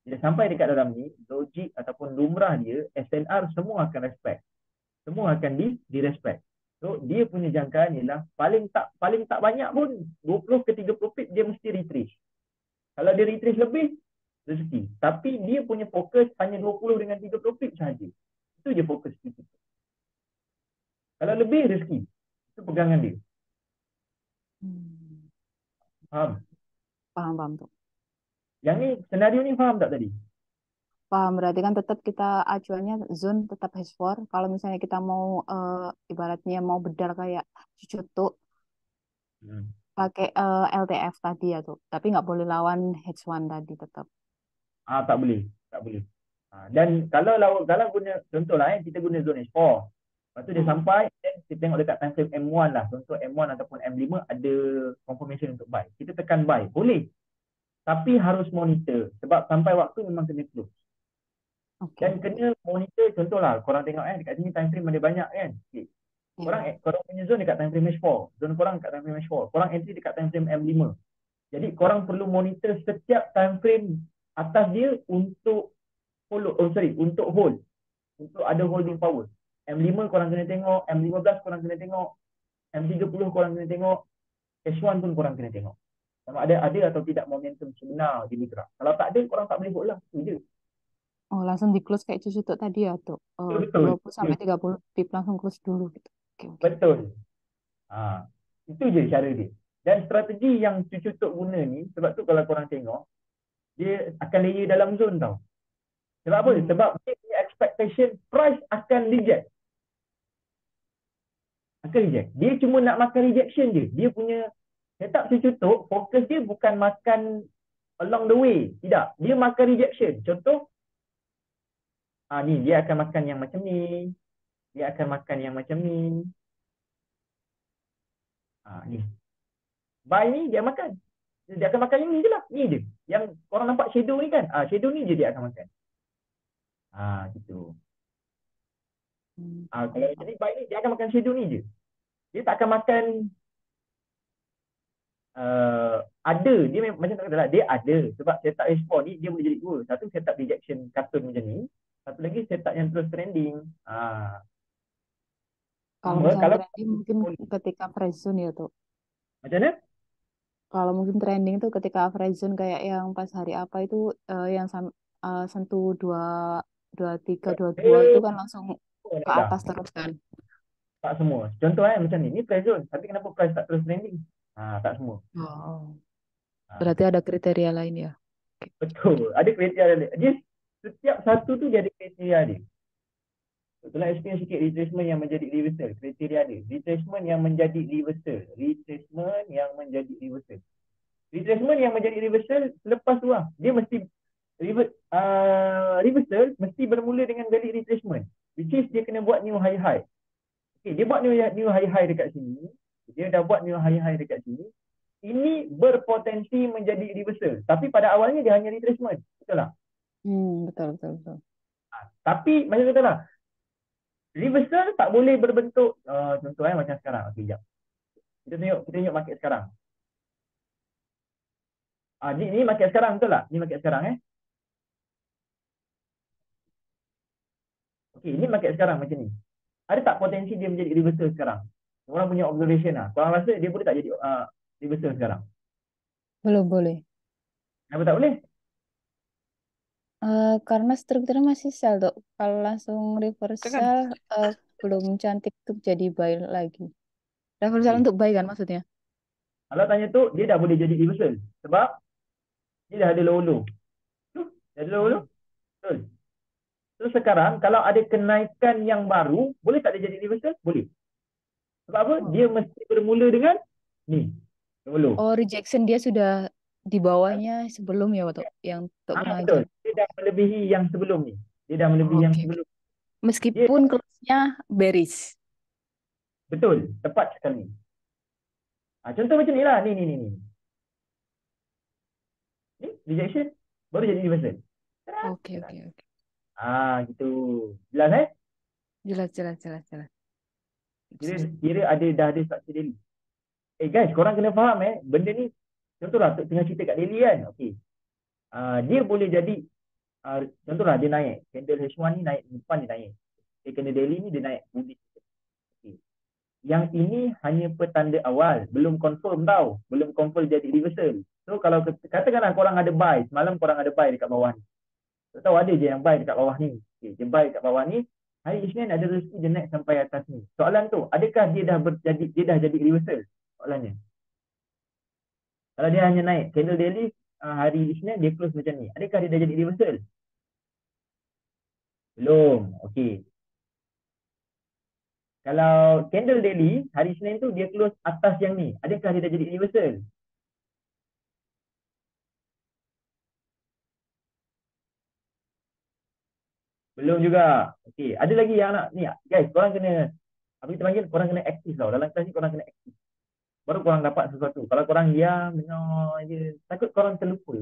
Bila sampai dekat dalam ni, logik ataupun lumrah dia, SNR semua akan respect. Semua akan di respect. So, dia punya jangkaan ialah paling tak banyak pun 20 ke 30 pip dia mesti retrace. Kalau dia retrace lebih, rezeki. Tapi dia punya fokus hanya 20 dengan 30 pip sahaja. Itu je fokus kita. Kalau lebih, rezeki. Itu pegangan dia. Hmm. Faham? Paham, paham tuh. Yang ni, senario ni faham tak tadi? Paham, berarti kan tetap kita acuannya zone tetap H4. Kalau misalnya kita mau ibaratnya mau bedar kayak Cucuto Hmm. pakai LTF tadi ya tuh. Tapi nggak boleh lawan H1 tadi tetap. Tak boleh. Tak boleh. Dan kalau guna, contohlah kita guna zone H4. Lepas tu dia Hmm. sampai, kita tengok dekat time frame M1 lah. Contoh M1 ataupun M5 ada confirmation untuk buy. Kita tekan buy. Boleh. Tapi harus monitor. Sebab sampai waktu memang kena close. Oke, Dan oke. kena monitor, contohlah korang tengok dekat sini time frame ada banyak kan. Okay. Ya. Korang punya zone dekat time frame H4. Zone korang dekat time frame H4. Korang entry dekat time frame M5. Jadi korang perlu monitor setiap time frame atas dia untuk untuk hold. Untuk ada holding power. M5 korang kena tengok, M15 korang kena tengok, M30 korang kena tengok, H1 pun korang kena tengok. Sama ada atau tidak momentum sebenar di bergerak. Kalau tak ada, korang tak boleh hold lah. Itu je. Oh, langsung di close kayak Cucuto tadi ya tuh. Betul. 20 sampai 30 pip langsung close dulu gitu. Oke, oke. Betul. Ha, itu je cara dia. Dan strategi yang Cucu Tok guna ni, sebab tu kalau korang tengok, dia akan layer dalam zone tau. Sebab apa? Hmm. Sebab dia punya expectation price akan reject. Dia cuma nak makan rejection je. Dia punya setup Cucu Tok, fokus dia bukan makan along the way. Tidak. Dia makan rejection. Contoh, ni dia akan makan yang macam ni. Dia akan makan yang macam ni. Ni. Buy ni dia makan. Dia akan makan yang ni je lah. Ni je. Yang korang nampak shadow ni kan. Shadow ni je dia akan makan. Gitu. Hmm. Kalau macam ni, buy ni dia akan makan shadow ni je. Dia tak akan makan ada. Dia macam tak kata lah. Dia ada. Sebab setup H4 ni dia boleh jadi dua. Satu setup rejection cartoon macam ni. Satu lagi setup yang terus trending. Kalau Cuma misalnya kalau trending mungkin ketika fresh zone ya tuh. macam mana? Kalau mungkin trending tuh ketika fresh zone kayak yang pas hari apa itu yang sentuh dua dua tiga dua dua itu Eh, kan langsung ke dah. atas terus kan. Tak semua. Contoh macam ni. Ni price zone. Tapi kenapa price tak terus trending? Tak semua. Oh, Ah, berarti ada kriteria lain ya. Oke. Betul. Ada kriteria dia. Dia setiap satu tu dia ada kriteria dia. Tolong explain sikit retracement yang menjadi reversal. Kriteria dia. Retracement yang menjadi reversal. Retracement yang menjadi reversal. Retracement yang menjadi reversal selepas tu lah. Dia mesti reversal mesti bermula dengan valid retracement. Which is dia kena buat new high-high. Okay, dia buat new high-high dekat sini. Dia dah buat new high-high dekat sini. Ini berpotensi menjadi reversal. Tapi pada awalnya dia hanya retracement. Betul tak? Betul, betul, betul. Tapi macam kata lah, reversal tak boleh berbentuk contoh macam sekarang. Okey, jap. Kita tengok market sekarang. Ni market sekarang betul tak? Ni market sekarang Okey, ini market sekarang macam ni. Ada tak potensi dia menjadi reversal sekarang? Orang punya observation lah. Korang rasa dia boleh tak jadi reversal sekarang? Belum boleh. Kenapa tak boleh? Karena strukturnya masih sel, Dok. Kalau langsung Kan? reversal, belum cantik untuk jadi buy lagi. Reversal Okay. untuk buy kan maksudnya? Kalau tanya tu, dia dah boleh jadi reversal. Sebab dia dah ada low-low. Tu, dah ada low-low. Betul. Terus sekarang, kalau ada kenaikan yang baru, boleh tak dia jadi reversal? Boleh. Sebab apa? Oh. Dia mesti bermula dengan ni. Low-low. Oh, rejection dia sudah di bawahnya sebelum ya, Dok, yang untuk Betul. pengajuan. Dia dah melebihi yang sebelum ni. Dia dah melebihi yang Oke. sebelum. Dia Meskipun close-nya bearish. betul. Tepat sekali. Contoh macam ni lah. Ni. Ni, rejection. Baru jadi reversal. Oke. Gitu. Jelas Jelas. Kira dah ada structure daily. Guys, korang kena faham benda ni, contohlah tengah cerita kat daily kan. Okey. Dia boleh jadi contohlah dia naik. Candle H1 ni naik, depan dia naik. Dia kena daily ni dia naik bullish. Okay. Yang ini hanya petanda awal, belum confirm tau. Belum confirm jadi reversal. So kalau katakanlah korang ada buy, semalam korang ada buy dekat bawah ni. Tak tahu ada je yang buy dekat bawah ni. Okay, dia buy dekat bawah ni. Hari Isnin ada rezeki dia naik sampai atas ni. Soalan tu, adakah dia dah jadi reversal? Soalannya. Kalau dia hanya naik candle daily hari Isnin dia close macam ni. Adakah dia dah jadi reversal? Belum. Okey. Kalau candle daily hari Isnin tu dia close atas yang ni. Adakah dia dah jadi reversal? Belum juga. Okey, ada lagi yang nak ni guys, korang kena apa kita panggil, korang kena aktif tau. Dalam kelas ni korang kena aktif. Baru korang dapat sesuatu. Kalau korang diam dengar je, takut korang terlupa.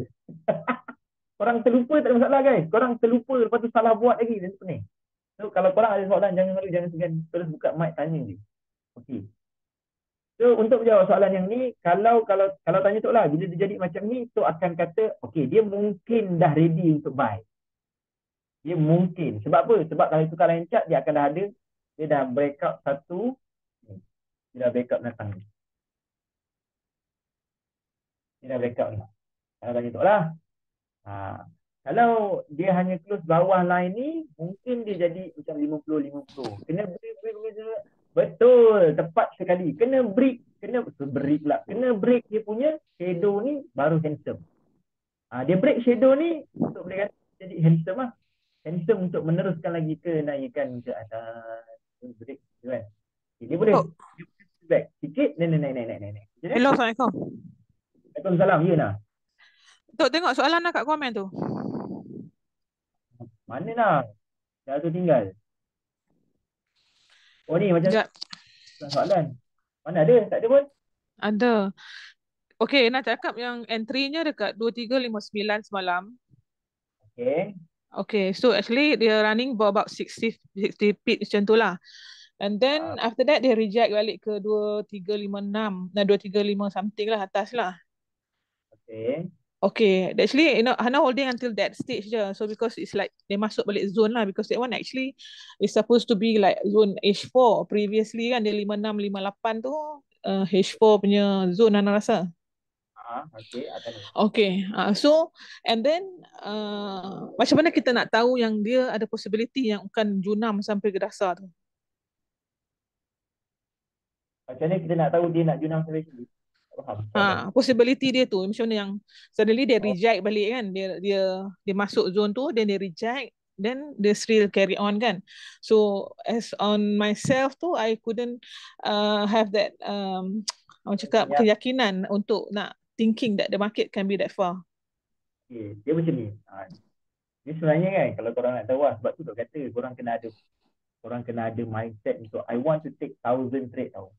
Korang terlupa tak ada masalah guys. Korang terlupa lepas tu salah buat lagi dan pening. So kalau korang ada soalan jangan malu, jangan segan, terus buka mic tanya je. Okey. So untuk menjawab soalan yang ni, kalau tanya tu lah, bila dia jadi macam ni, tu akan kata, okey, dia mungkin dah ready untuk buy. Dia mungkin. Sebab apa? Sebab kalau tukar line chart, dia akan dah ada, dia dah breakout satu, dia dah breakout datang ni. Dia dah breakout ni. Kalau tanya tu lah. Kalau dia hanya close bawah line ni, mungkin dia jadi macam 50-50. Kena break. Betul, tepat sekali. Kena break Kena break dia punya shadow ni baru handsome. Dia break shadow ni untuk boleh kata jadi handsome lah. Handsome untuk meneruskan lagi kenaikan ke atas. Break tu kan. Dia boleh back sikit, naik. Hello, Assalamualaikum. Waalaikumsalam, ya nak. Tok tengok soalan lah kat komen tu. Mana nak? Dah tu tinggal. Oh ni macam soalan. Mana ada? Tak ada pun. Ada. Okay, nak cakap yang entry-nya dekat 2359 semalam. Okay, so actually dia running for about 60 pips macam tu lah. And then after that dia reject balik ke 2356 dan 235 something lah atas lah. Okay, actually Hana holding until that stage je. So because it's like dia masuk balik zone lah, because that one actually is supposed to be like zone H4 previously kan, dia 56 58 tu H4 punya zone Hana rasa. Okay, so and then macam mana kita nak tahu yang dia ada possibility yang akan junam sampai ke dasar tu? Macam mana kita nak tahu dia nak junam sampai sini? Possibility dia tu macam mana yang suddenly dia reject balik kan, dia masuk zone tu, then dia reject, then dia still carry on kan. So as on myself tu, I couldn't have that orang cakap keyakinan untuk nak thinking that the market can be that far. Dia macam ni. Dia sebenarnya kan, kalau korang nak tahu sebab tu tak kata korang kena ada mindset untuk I want to take 1,000 trade tau.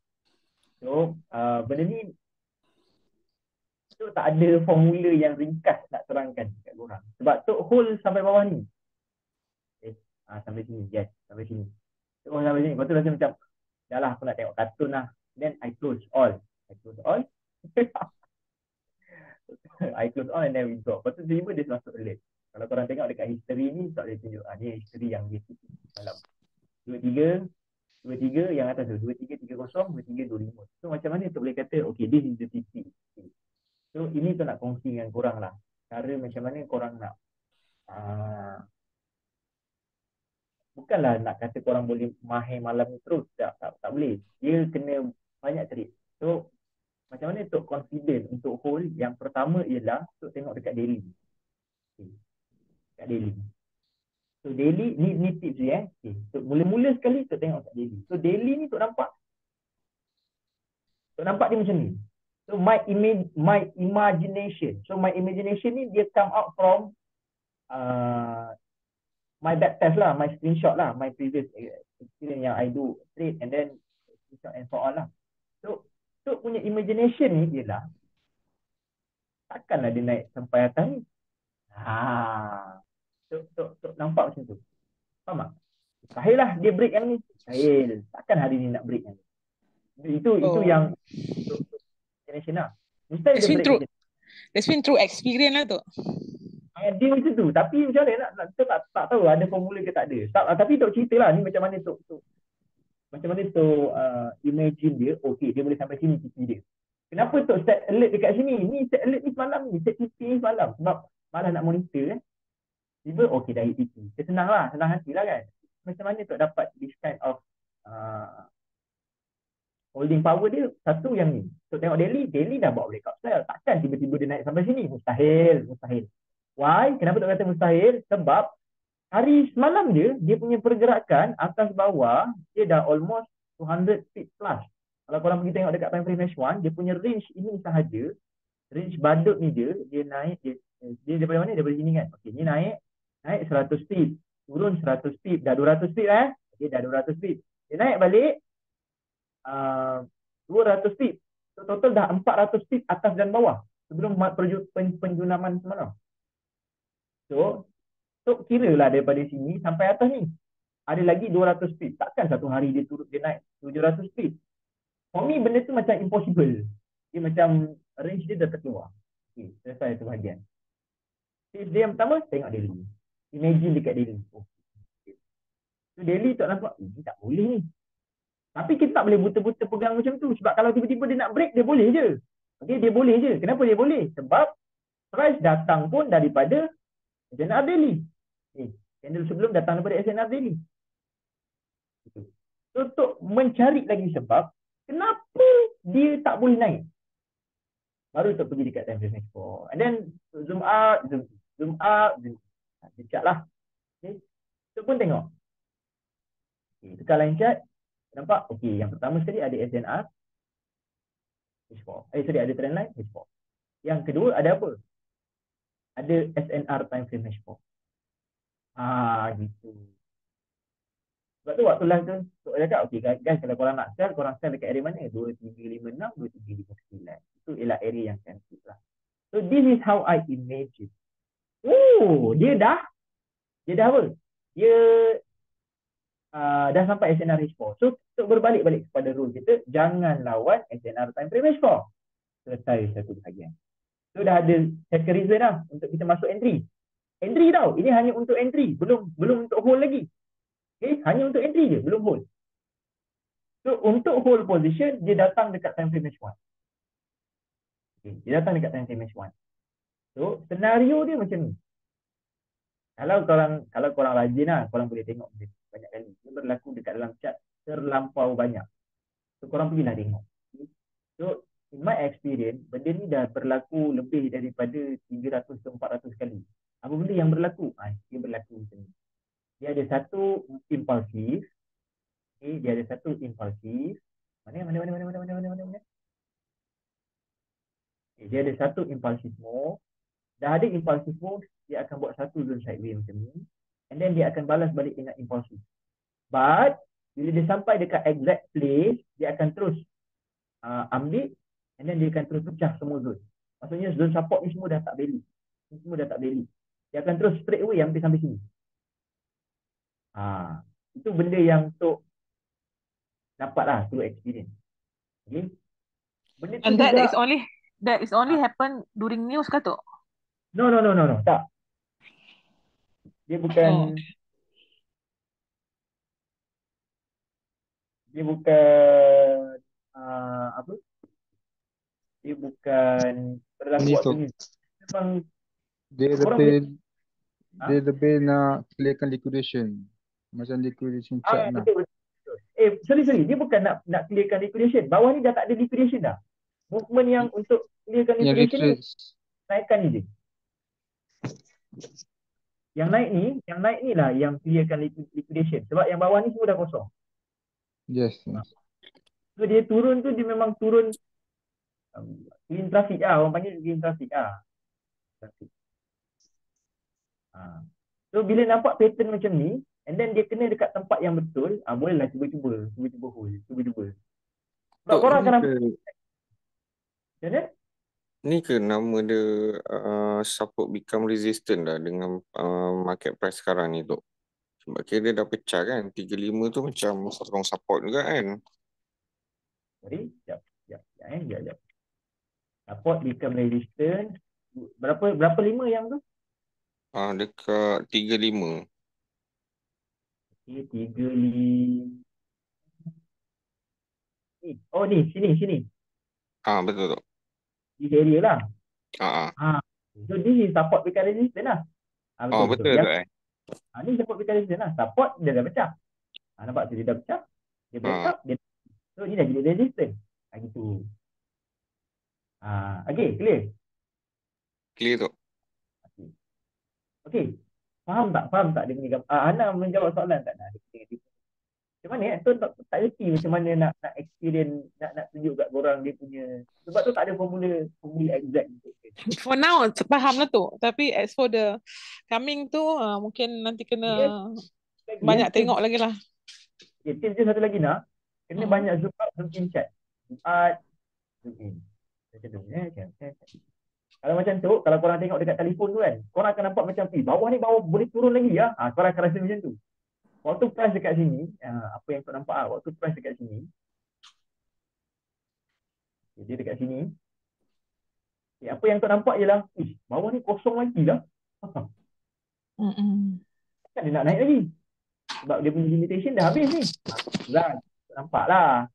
So benda ni tu tak ada formula yang ringkas nak terangkan kat korang. Sebab tu hold sampai bawah ni. Sampai sini, yes, sampai sini. So sampai sini, lepas tu rasa macam dah lah aku nak tengok kartun lah. Then I close all. I close all and then we drop. Lepas tu tiba-tiba dia masuk alert. Kalau korang tengok dekat history ni, tak boleh tunjuk. Ni history yang dia tutup dalam 23, 23 yang atas tu, 2330, 2325. So macam mana tu boleh kata, okay, this is the TP. Okay. So ini tu nak kongsi dengan korang lah. Cara macam mana korang nak, bukanlah nak kata korang boleh mahir malam ni terus. Tak boleh. Dia kena banyak trik. So macam mana untuk confident untuk hold, yang pertama ialah untuk tengok dekat daily. Okay. Dekat daily. So daily ni tips dia Okay. So mula-mula sekali tu tengok kat daily. So daily ni tu nampak dia macam ni. So my imagination. So my imagination ni dia come out from my back test lah, my screenshot lah, my previous experience yang I do trade and then screenshot and so on lah. So punya imagination ni ialah takkanlah dia naik sampai atas ni. So nampak macam tu. Faham tak? Mustahil lah dia break yang ni. Mustahil. Takkan hari ni nak break yang ni. Itu yang imagination lah. Mustahil dia break. That's been through experience lah tu. Dia macam tu. Tapi macam mana nak kita tak tahu ada formula ke tak ada. Tapi Tok cerita lah ni macam mana Tok imagine dia, okay, dia boleh sampai sini TP dia. Kenapa Tok set alert dekat sini? Ni set alert ni semalam ni, set TP ni semalam. Sebab malah nak monitor tiba okay dah hit TP. Dia senang hati lah kan. Macam mana Tok dapat this kind of holding power dia? Satu yang ni. Tok tengok daily dah buat breakout sell. Takkan tiba-tiba dia naik sampai sini. Mustahil. Why? Kenapa Tok kata mustahil? Sebab hari semalam dia punya pergerakan atas bawah, dia dah almost 200 feet plus. Kalau korang pergi tengok dekat time frame H1, dia punya range ini sahaja, range badut ni dia naik, dia daripada mana? Daripada sini kan? Okay, ni naik 100 feet, turun 100 feet, dah 200 feet Okay, dah 200 feet. Dia naik balik 200 feet. So, total dah 400 feet atas dan bawah sebelum penjunaman semalam. So kira lah daripada sini sampai atas ni ada lagi 200 feet. Takkan satu hari dia naik 700 feet. For me benda tu macam impossible. Dia macam range dia dah terkeluar. Okay, selesai tu bahagian. Dia yang pertama tengok daily. Imagine dekat daily. Okay. So daily tak nampak, ini tak boleh ni. Tapi kita tak boleh buta-buta pegang macam tu. Sebab kalau tiba-tiba dia nak break, dia boleh je. Okay, dia boleh je. Kenapa dia boleh? Sebab price datang pun daripada SNR daily. Candle sebelum datang daripada SNR daily. So, untuk mencari lagi sebab, kenapa dia tak boleh naik? Baru untuk pergi dekat time frame H4. And then zoom out. Dia lah. Okay. So pun tengok. Okay, tekan line chart. Nampak? Okay, yang pertama sekali ada SNR H4. Ada trendline H4. Yang kedua ada apa? Ada SNR time frame H4. Gitu. Sebab tu waktu last tu Tok cakap, okay guys, kalau korang nak sell, korang sell dekat area mana? 2356, 2359. Itu ialah area yang sensitif lah. So this is how I imagine. Dia dah apa? Dia dah sampai SNR H4. So untuk berbalik-balik kepada rule kita, jangan lawan SNR time frame H4. Selesai satu bahagian. So dah ada second reason dah untuk kita masuk entry. Entry tau. Ini hanya untuk entry. Belum untuk hold lagi. Okay, hanya untuk entry je, belum hold. So untuk hold position, dia datang dekat time frame H1. Okay, dia datang dekat time frame H1. So senario dia macam ni. Kalau korang rajin lah, korang boleh tengok banyak kali. Dia berlaku dekat dalam chart terlampau banyak. So korang pergilah tengok. Okay. So in my experience, benda ni dah berlaku lebih daripada 300 ke 400 kali. Apa benda yang berlaku? Dia berlaku macam ni. Dia ada satu impulsif. Okay, dia ada satu impulsif. Mana? Okay, dia ada satu impulsif move. Dah ada impulsif move, dia akan buat satu zone sideways macam ni. And then dia akan balas balik dengan impulsif. But bila dia sampai dekat exact place, dia akan terus ambil and then dia akan terus pecah semua zone. Maksudnya zone support ni semua dah tak valid. Ni semua dah tak valid. Dia akan terus straight away sampai sini. Itu benda yang Tok dapatlah through experience. Okay. Benda And that is only happen during news ke Tok? No, tak. Dia bukan Dia bukan apa? Dia bukan berlaku Ni waktu tu ni. Memang dia orang boleh lebih nak clearkan liquidation. Macam liquidation chart lah. betul, betul. Sorry. Dia bukan nak clearkan liquidation. Bawah ni dah tak ada liquidation dah. Movement yang untuk clearkan Yang liquidation ni retrace. naikkan ni je. Yang naik ni lah yang clearkan liquidation. Sebab yang bawah ni semua dah kosong. Yes. So dia turun tu dia memang turun clean traffic lah. Orang panggil clean traffic lah. Traffic. So bila nampak pattern macam ni, and then dia kena dekat tempat yang betul, bolehlah cuba-cuba hold, cuba-cuba. Sebab Tok, korang ni akan ke, nampak macam mana? ni ke nama dia support become resistant dah dengan market price sekarang ni, Tok? Sebab kira dia dah pecah kan. 35 tu macam strong support juga kan. Sorry, sekejap. Support become resistance. Berapa 5 yang tu? Dekat 35. Okay, 35. Oh ni, sini. Betul, Tok. This area lah. So this is support become resistance lah. Betul. Betul, Yang Tok. ni support become resistance lah. Support dia dah pecah. Nampak tu dia dah pecah. Dia break up. So ni dah jadi resistance. Gitu. Okay, clear? Clear, Tok. Okay. Faham tak dia punya gambar? Ana menjawab soalan tak nak? Macam mana tu tak reti macam mana nak experience, nak tunjuk kat korang dia punya. Sebab tu tak ada formula exact untuk For now, faham lah tu. Tapi as for the coming tu, mungkin nanti kena banyak tengok lagi lah. Okay, tips dia satu lagi nak. Kena banyak zoom out, zoom in chat. Zoom out, zoom in. Macam tu. Kalau macam tu, kalau korang tengok dekat telefon tu kan, korang akan nampak macam, bawah ni boleh turun lagi ya. Korang akan rasa macam tu. Waktu price dekat sini, apa yang kau nampak waktu price dekat sini, dia dekat sini, apa yang kau nampak ialah, bawah ni kosong lagi lah. Kan dia nak naik lagi. Sebab dia punya limitation dah habis ni. Nampak lah.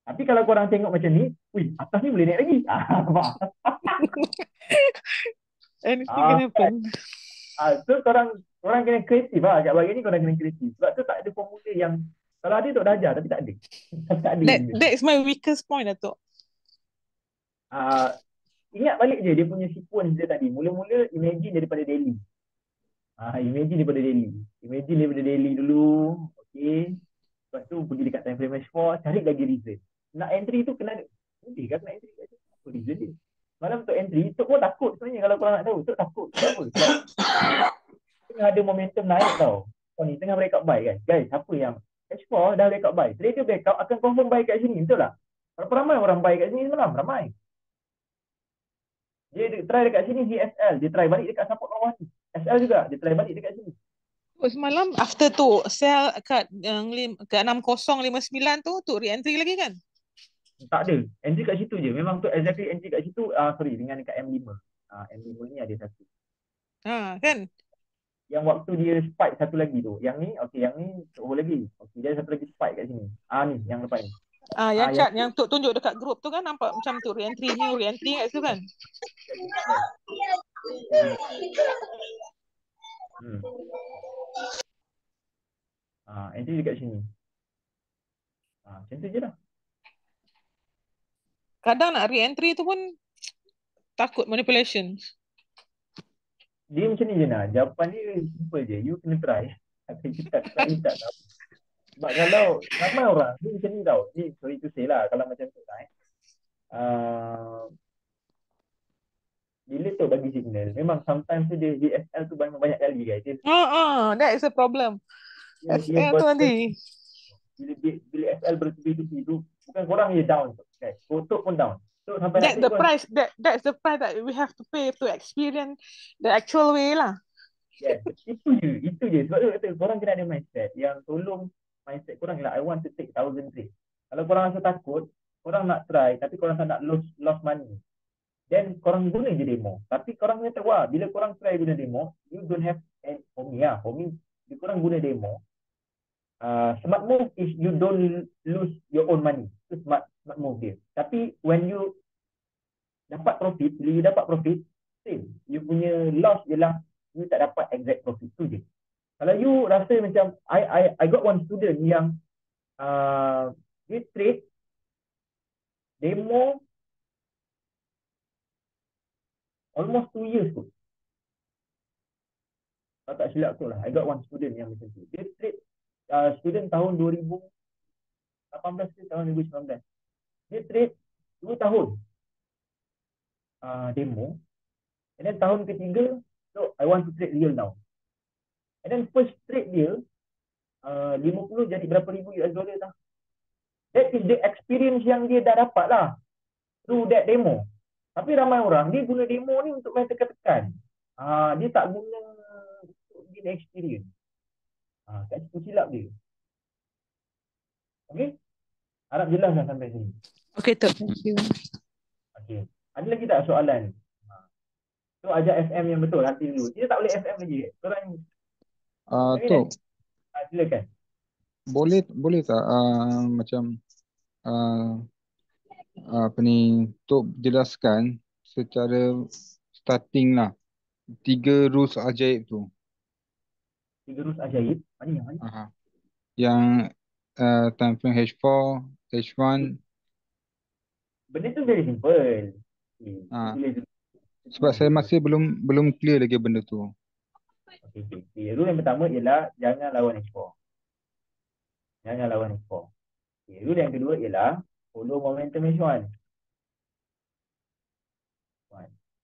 Tapi kalau korang tengok macam ni, atas ni boleh naik lagi. Anything can happen. So korang kena kreatif lah. Kat bahagian ni korang kena kreatif. Sebab tu tak ada formula yang, kalau ada Tok dah ajar tapi tak ada. That is my weakest point lah, Tok. Ingat balik je dia punya sequence dia tadi. Mula-mula imagine daripada daily. Imagine daripada daily dulu. Okay. Lepas tu pergi dekat time frame H4, cari lagi reason. Nak entry tu kena ada. Kan nak entry kat situ. Apa reason dia? Malam Tok entry, Tok pun takut sebenarnya kalau korang nak tahu. Tok takut. Sebab apa? Sebab tengah ada momentum naik tau. Ni tengah breakout buy kan. Guys, apa yang H4 dah breakout buy. Trader breakout akan confirm buy kat sini. Betul tak? Berapa ramai orang buy kat sini semalam? Ramai. Dia try dekat sini GSL. Dia try balik dekat support bawah ni. SL juga. Dia try balik dekat sini. Semalam after tu sell kat 6059 tu re-entry lagi kan? Tak ada. Entry kat situ je. Memang tu exactly entry kat situ. Dengan dekat M5. M5 ni ada satu. Kan? Yang waktu dia spike satu lagi tu. Yang ni, yang ni lagi. Dia ada satu lagi spike kat sini. Ni, yang lepas ni. Yang chat yang Tok tunjuk dekat group tu kan nampak macam tu re-entry kat situ kan? Entry dekat sini. Macam tu je lah. Kadang nak re-entry tu pun takut manipulation. Dia macam ni je nak. Jawapan dia simple je. You kena try. Tapi kita try tak tahu. Sebab kalau ramai orang ni macam ni tau. Ni sorry to say lah. Kalau macam tu lah bila tu bagi signal, memang sometimes tu dia DSL tu banyak kali guys. That is a problem. SL tu nanti. Bila SL bertubi-tubi tu, bukan korang je down tu. Guys, Tok pun down. So sampai that's the price. That's the price that we have to pay to experience the actual way lah. Yes, itu je. Sebab tu kata korang kena ada mindset yang tolong mindset korang ialah I want to take 1,000 trade. Kalau korang rasa takut, korang nak try tapi korang tak nak lost money. Then korang guna je demo. Tapi korang kena tahu bila korang try guna demo, you don't have for me, bila korang guna demo, Smart move is you don't lose your own money. Itu smart move dia. Tapi when you dapat profit, bila you dapat profit, same. You punya loss ialah you tak dapat exact profit tu je. Kalau you rasa macam I got one student yang dia trade demo almost 2 years tu. Kalau tak silap tu lah. I got one student yang macam tu. Dia trade student tahun 2018 ke tahun 2019. Dia trade 2 tahun demo. And then tahun ketiga, so I want to trade real now. And then first trade dia 50 jadi berapa ribu US dollar tah. That is the experience yang dia dah dapat lah through that demo. Tapi ramai orang dia guna demo ni untuk main tekan-tekan. Dia tak guna untuk gain experience. Kat situ silap dia. Okay? Harap jelas dah sampai sini. Okay, Tok. Thank you. Okay. Ada lagi tak soalan? So ajar FM yang betul nanti dulu. Kita tak boleh FM lagi. Korang Tok, silakan. boleh tak macam apa ni, Tok jelaskan secara starting lah 3 rules ajaib tu. 3 rules ajaib. Mana yang mana? Yang time frame H4, H1. Benda tu very simple. Sebab saya masih belum clear lagi benda tu. Okay. Rule yang pertama ialah jangan lawan H4. Jangan lawan H4. Okay. Rule yang kedua ialah follow momentum H1.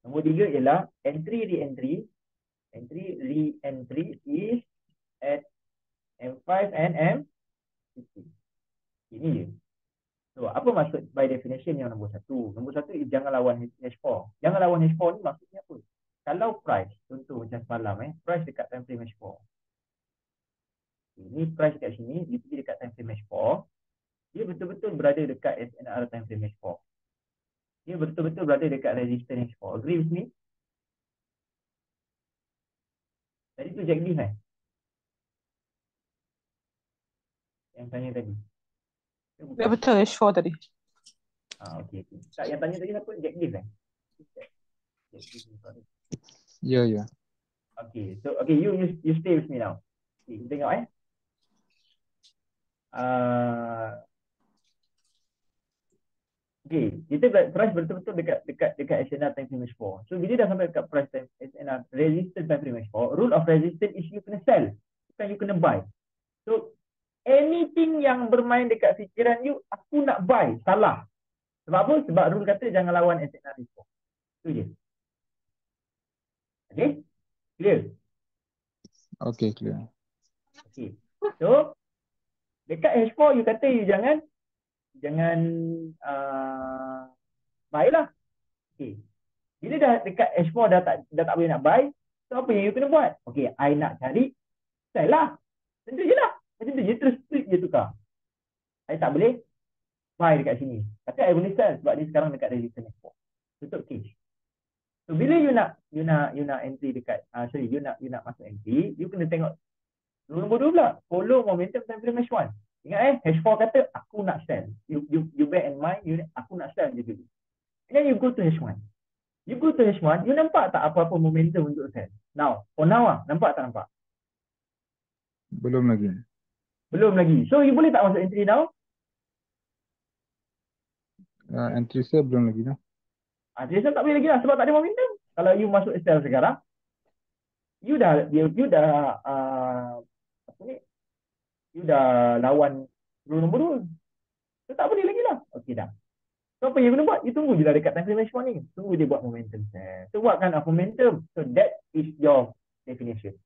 Nombor 3 ialah entry re-entry. Entry re-entry is at M5 and M50. Ini je. So, apa maksud by definition yang nombor 1? Nombor 1 is jangan lawan H4. Jangan lawan H4 ni maksudnya apa? Kalau price, contoh macam semalam price dekat time frame H4. Ini price dekat sini, dia pergi dekat time frame H4. Dia betul-betul berada dekat SNR time frame H4. Dia betul-betul berada dekat resistance H4. Agree with me? Tadi tu Jack Div yang tanya tadi. Ya, betul, H4 tadi. Okay. Tak, yang tanya tadi siapa? Jack Div Ya. Okay, so okay, you stay with me now. Okay, kita tengok okay, kita price betul-betul dekat SNR time frame H4. So bila dah sampai dekat price time SNR resistance time frame H4, rule of resistance is you kena sell, bukan you kena buy. So anything yang bermain dekat fikiran you, aku nak buy, salah. Sebab apa? Sebab rule kata jangan lawan SNR H4. Itu je. Okay? Clear? Okay, clear. Okay. So dekat H4 you kata you jangan buy lah. Okay. Bila dah dekat H4 dah tak boleh nak buy, so apa yang you kena buat? Okay, I nak cari sell lah. Tentu je lah. Macam tu je, terus split je tukar. I tak boleh buy dekat sini. Tapi I boleh sell sebab dia sekarang dekat resistance H4. Tutup case. So bila you nak entry dekat you nak masuk entry, you kena tengok nombor 2 pula, follow momentum time frame H1. Ingat H4 kata aku nak sell. You bear in mind aku nak sell je dulu. And then you go to H1. You go to H1, you nampak tak apa-apa momentum untuk sell? Now, for now nampak tak nampak? Belum lagi. So you boleh tak masuk entry now? Entry saya belum lagi dah. Entry saya tak boleh lagi lah sebab tak ada momentum. Kalau you masuk sell sekarang, you dah you dah lawan rule nombor 2. So tak boleh lagi lah. Okey dah. So apa yang you kena buat? You tunggu je lah dekat time frame H1 ni. Tunggu dia buat momentum sell. So what kind of momentum? So that is your definition.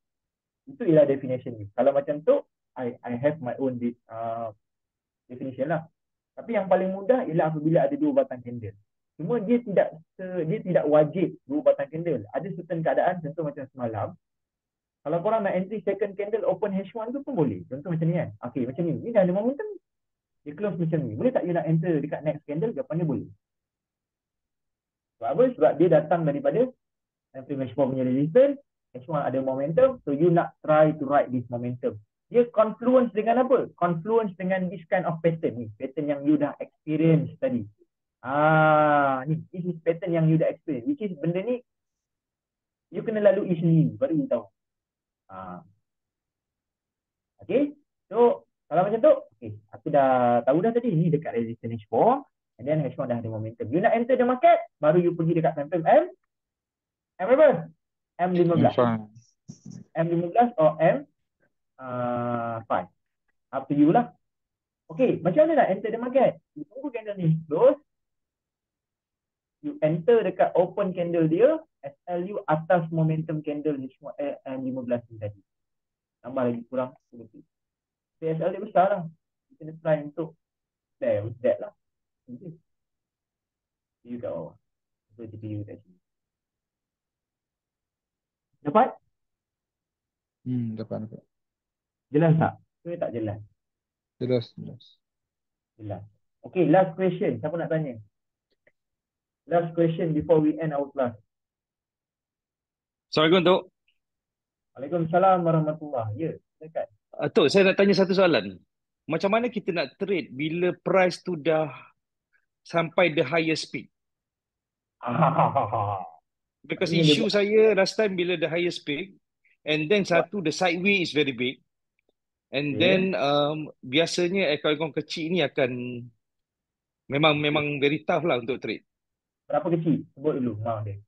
Itu ialah definition ni. Kalau macam tu, I have my own definition lah. Tapi yang paling mudah ialah apabila ada 2 batang candle. Cuma dia tidak wajib 2 batang candle. Ada certain keadaan, contoh macam semalam. Kalau korang nak entry second candle open H1 tu pun boleh. Contoh macam ni kan. Okay, macam ni. Ni dah ada momentum. Dia close macam ni. Boleh tak you nak enter dekat next candle? Jawapannya boleh. Sebab apa? Sebab dia datang daripada time frame H4 punya resistance. H1 ada momentum. So you nak try to ride this momentum. Dia confluence dengan apa? Confluence dengan this kind of pattern ni. Pattern yang you dah experience tadi. Ni. This is pattern yang you dah experience. Which is benda ni, you kena lalui sendiri. Baru you tahu. Okay. So, kalau macam tu, okay. Aku dah tahu dah tadi. Ni dekat resistance H4. And then H1 dah ada momentum. You nak enter the market, baru you pergi dekat time frame M berapa? M15. Fine. M15 or M5. Up to you lah. Okay, macam mana nak enter the market? You tunggu candle ni close. You enter dekat open candle dia, SLU atas momentum candle H1 M15 ni tadi. Tambah lagi kurang sedikit. SL dia besar lah. You kena try untuk that lah. You kat bawah. So, CPU kat sini. Dapat? Dapat. Jelas tak? Ke tak jelas? Jelas. Jelas. Okay, last question. Siapa nak tanya? Last question before we end our class. Assalamualaikum, Tok. Waalaikumsalam warahmatullahi. Ya, silakan. Tok, saya nak tanya satu soalan. Macam mana kita nak trade bila price tu dah sampai the highest peak? Because Ini issue saya last time bila the highest peak, and then satu, the sideway is very big. And then biasanya ekor-ekor kecil ni akan memang very tough lah untuk trade. Berapa kecil? Sebut dulu amount dia.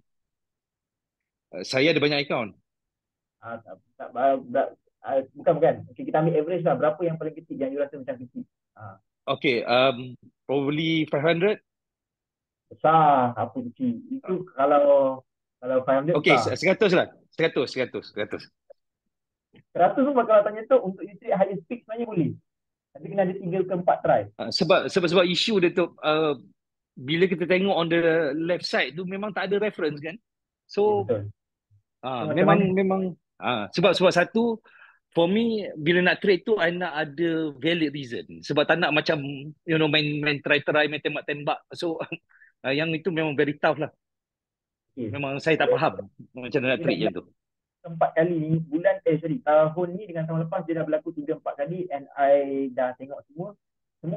Saya ada banyak account. Bukan. Okay, kita ambil average lah. Berapa yang paling kecil yang you rasa macam kecil? Okay, probably 500. Besar. Apa kecil? Itu kalau 500 Okay, besar. 100 lah. 100. 100 pun kalau tanya tu untuk you trade highest peak sebenarnya boleh. Tapi kena ada 3 ke 4 try. Sebab isu dia tu bila kita tengok on the left side tu memang tak ada reference kan. So Betul. memang sebab satu for me bila nak trade tu I nak ada valid reason. Sebab tak nak macam main try main tembak-tembak. So yang itu memang very tough lah. Okay. Memang saya tak faham macam mana nak trade yang tu. 4 kali ni tahun ni dengan tahun lepas dia dah berlaku 3-4 kali and I dah tengok semua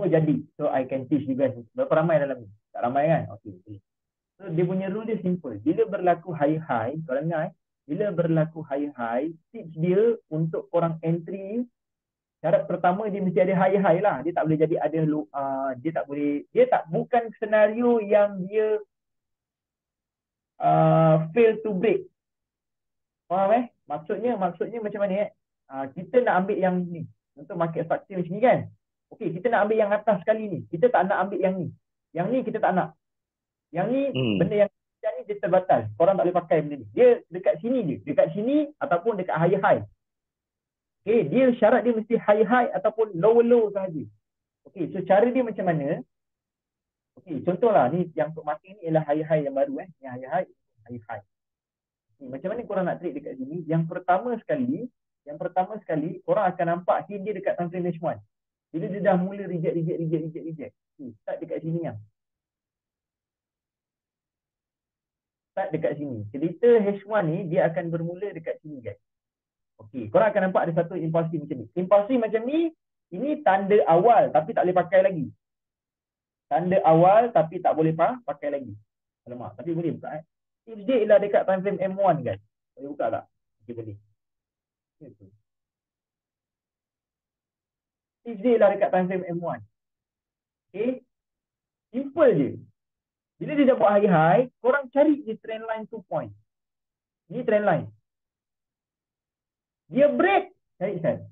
jadi. So I can teach you guys. Berapa ramai dalam ni? Tak ramai kan? Okay. So dia punya rule dia simple. Bila berlaku high, korang dengar bila berlaku high, tips dia untuk korang entry, syarat pertama dia mesti ada high lah. Dia tak boleh jadi ada low, bukan senario yang dia fail to break. Faham Maksudnya macam mana kita nak ambil yang ni untuk market structure macam ni kan. Okey, kita nak ambil yang atas sekali ni. Kita tak nak ambil yang ni. Yang ni kita tak nak. Yang ni benda yang ni dia terbatas. Korang tak boleh pakai benda ni. Dia dekat sini je. Dekat sini ataupun dekat high. Okey, dia syarat dia mesti high ataupun low sahaja. Okey, so cara dia macam mana? Okey, contohlah ni yang untuk market ni ialah high yang baru Yang high. Macam mana korang nak trade dekat sini? Yang pertama sekali korang akan nampak hit dia dekat time frame H1. Bila dia dah mula reject. Start dekat sini yang. Start dekat sini. Cerita H1 ni dia akan bermula dekat sini guys. Okey, korang akan nampak ada satu impulsi macam ni. Impulsi macam ni, ini tanda awal tapi tak boleh pakai lagi. Tanda awal tapi tak boleh pakai lagi. Alamak, tapi boleh buka Tips dia ialah dekat time frame M1 guys. Boleh buka tak? Okay, boleh. Tips dia ialah dekat time frame M1. Okay. Simple je. Bila dia dah buat high, korang cari je trend line 2 point. Ni trend line. Dia break. Cari sel.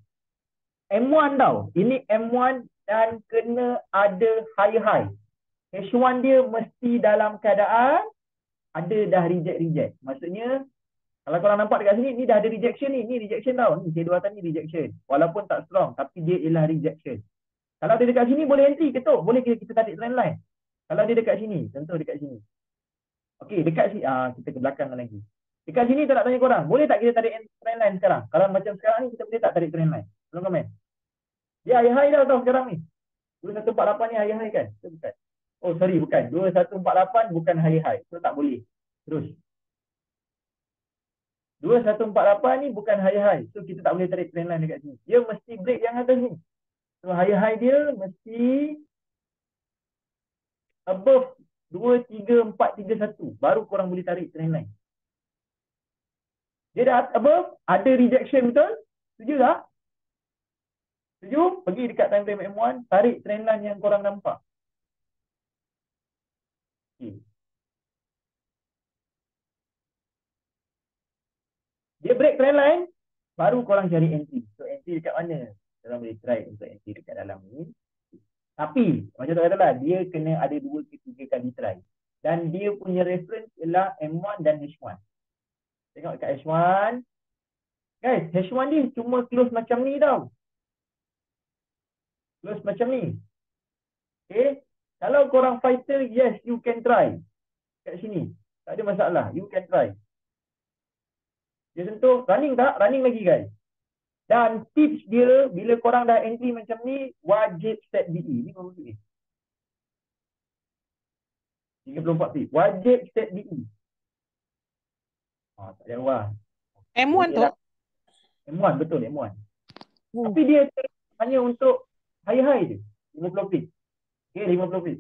M1 tau. Ini M1 dan kena ada high. H1 dia mesti dalam keadaan ada dah reject. Maksudnya kalau korang nampak dekat sini, ni dah ada rejection ni. Ni rejection tau. Ni C2 atas ni rejection. Walaupun tak strong, tapi dia ialah rejection. Kalau dia dekat sini, boleh entry ke tu? Boleh kita tarik trend line. Kalau dia dekat sini, contoh dekat sini. Okey, dekat sini. Kita ke belakang lagi. Dekat sini tak nak tanya korang. Boleh tak kita tarik trend line sekarang? Kalau macam sekarang ni, kita boleh tak tarik trend line? Tolong komen. Dia high dah tau sekarang ni. 2148 ni high kan? Bukan. Oh sorry, bukan. 2148 bukan high. So tak boleh. Terus. 2148 ni bukan high. So kita tak boleh tarik trend line dekat sini. Dia mesti break yang atas ni. So high dia mesti above 23431 baru korang boleh tarik trend line. Dia dah above, ada rejection betul? Setuju tak? Setuju? Pergi dekat time frame M1, tarik trend line yang korang nampak. Okay. Dia break trend line, baru korang cari entry. So entry dekat mana? Korang boleh try untuk entry dekat dalam ni. Tapi, macam tu katalah, dia kena ada 2 ke 3 kali try. Dan dia punya reference ialah M1 dan H1. Tengok dekat H1. Guys, H1 ni cuma close macam ni tau. Close macam ni. Okay. Kalau korang fighter, yes, you can try. Kat sini. Tak ada masalah. You can try. Dia sentuh. Running tak? Running lagi guys. Dan tips dia, bila korang dah entry macam ni, wajib set DE. Ni berapa ni? 34 feet. Wajib set DE. Tak ada wah. M1 tu. M1, betul M1. Oh. Tapi dia hanya untuk high je. 50 feet. Okay, 50 feet.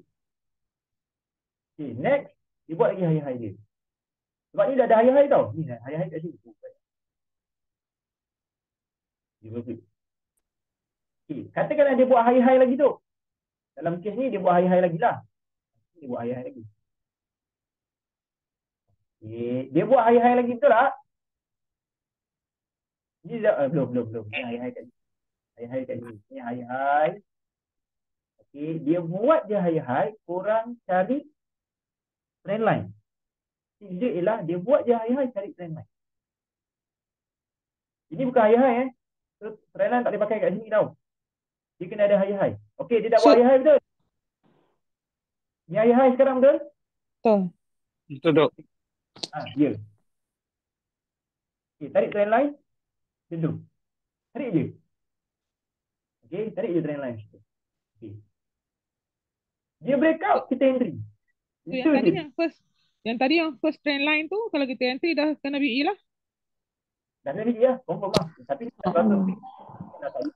Okay, next. Dia buat lagi high dia. Sebab ni dah ada high tau. Ni high kat sini. 50 feet. Okay, katakanlah dia buat high lagi tu. Dalam kes ni dia buat high lagi lah. Dia buat high lagi. Okay. Dia buat high lagi betul tak? Ni dah, belum. Ni high kat sini. High kat sini. Ni high. Okay. Dia buat je high. Korang cari trend line. Dia ialah dia buat je high cari trend line. Ini bukan high So, trend line tak boleh pakai kat sini tau. Dia kena ada high. Okay, dia dah buat high betul? Ni high sekarang betul? Betul, Dok. Ya. Okay, tarik trend line. Tentu. Tarik je. Okay, tarik je trend line. Okay. Dia break out, kita entry. Yang tadi yang first trend line tu, kalau kita entry dah kena BE lah. Dah kena BE lah, confirm lah. Tapi ni dah 100 feet. Dah tak BE.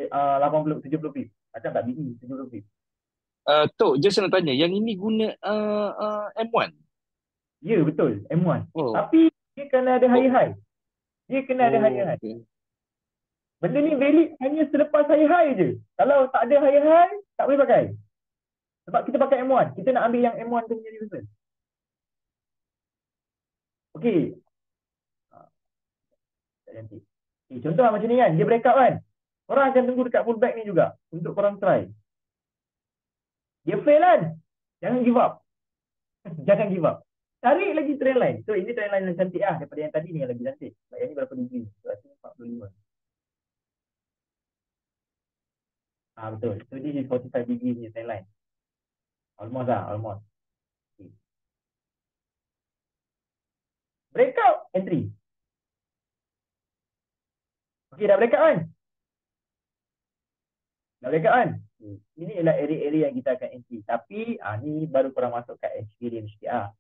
80, 70 feet. Macam tak BE, 70 feet. Tok, just nak tanya, yang ini guna M1? Ya, betul. M1. Oh. Tapi dia kena ada high. Dia kena ada high. Okay. Benda ni valid hanya selepas high je. Kalau tak ada high, tak boleh pakai. Sebab kita pakai M1. Kita nak ambil yang M1 tu punya reference. Okey. Contoh macam ni kan. Dia breakout kan. Korang akan tunggu dekat pullback ni juga. Untuk korang try. Dia fail kan. Jangan give up. Jangan give up. Tarik lagi trend line. So ini trend line yang cantik lah. Daripada yang tadi ni yang lebih cantik. Sebab yang ni berapa degree? So rasanya 45. Betul. So this is 45 degree punya trend line. Almost. Okay. Breakout, entry. Okay, dah breakout kan? Ini ialah area-area yang kita akan entry. Tapi, ni baru korang masuk kat experience sikit lah.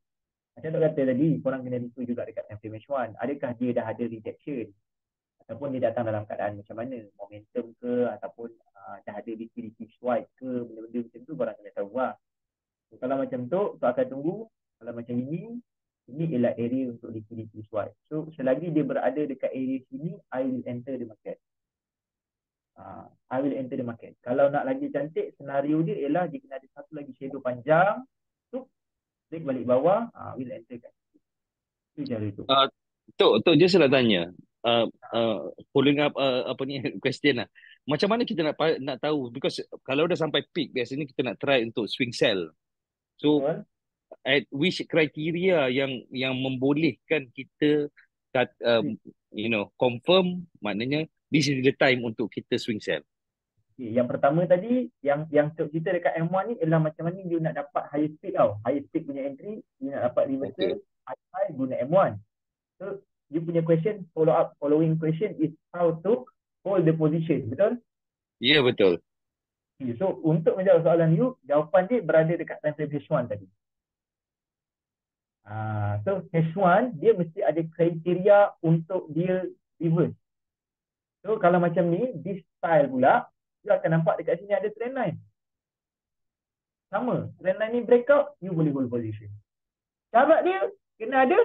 Macam tu kata tadi, korang kena risu juga dekat time frame H1. Adakah dia dah ada rejection? Ataupun dia datang dalam keadaan macam mana? Momentum ke? Ataupun dah ada liquidity swipe ke? Benda-benda macam tu korang kena tahu lah. So, kalau macam tu, akan tunggu. Kalau macam ini ialah area untuk liquidity swipe. So, selagi dia berada dekat area sini, I will enter the market. Kalau nak lagi cantik, senario dia ialah dia kena ada satu lagi shadow panjang. So, break balik bawah, will enter kat situ. Itu cara tu. Tok, just nak tanya. Following up question lah. Macam mana kita nak tahu, because kalau dah sampai peak, biasanya kita nak try untuk swing sell. So, at which criteria yang membolehkan kita confirm, maknanya this is the time untuk kita swing sell. Okay, yang pertama tadi, yang kita dekat M1 ni ialah macam mana dia nak dapat high speed tau. High speed punya entry, dia nak dapat reversal, high guna M1. So, dia punya following question is how to hold the position, betul? Ya, betul. Okay, so, untuk menjawab soalan you, jawapan dia berada dekat time frame H1 tadi. So H1 dia mesti ada kriteria untuk dia reverse. So kalau macam ni, this style pula, dia akan nampak dekat sini ada trend line. Sama, trend line ni breakout, you boleh hold position. Syarat dia kena ada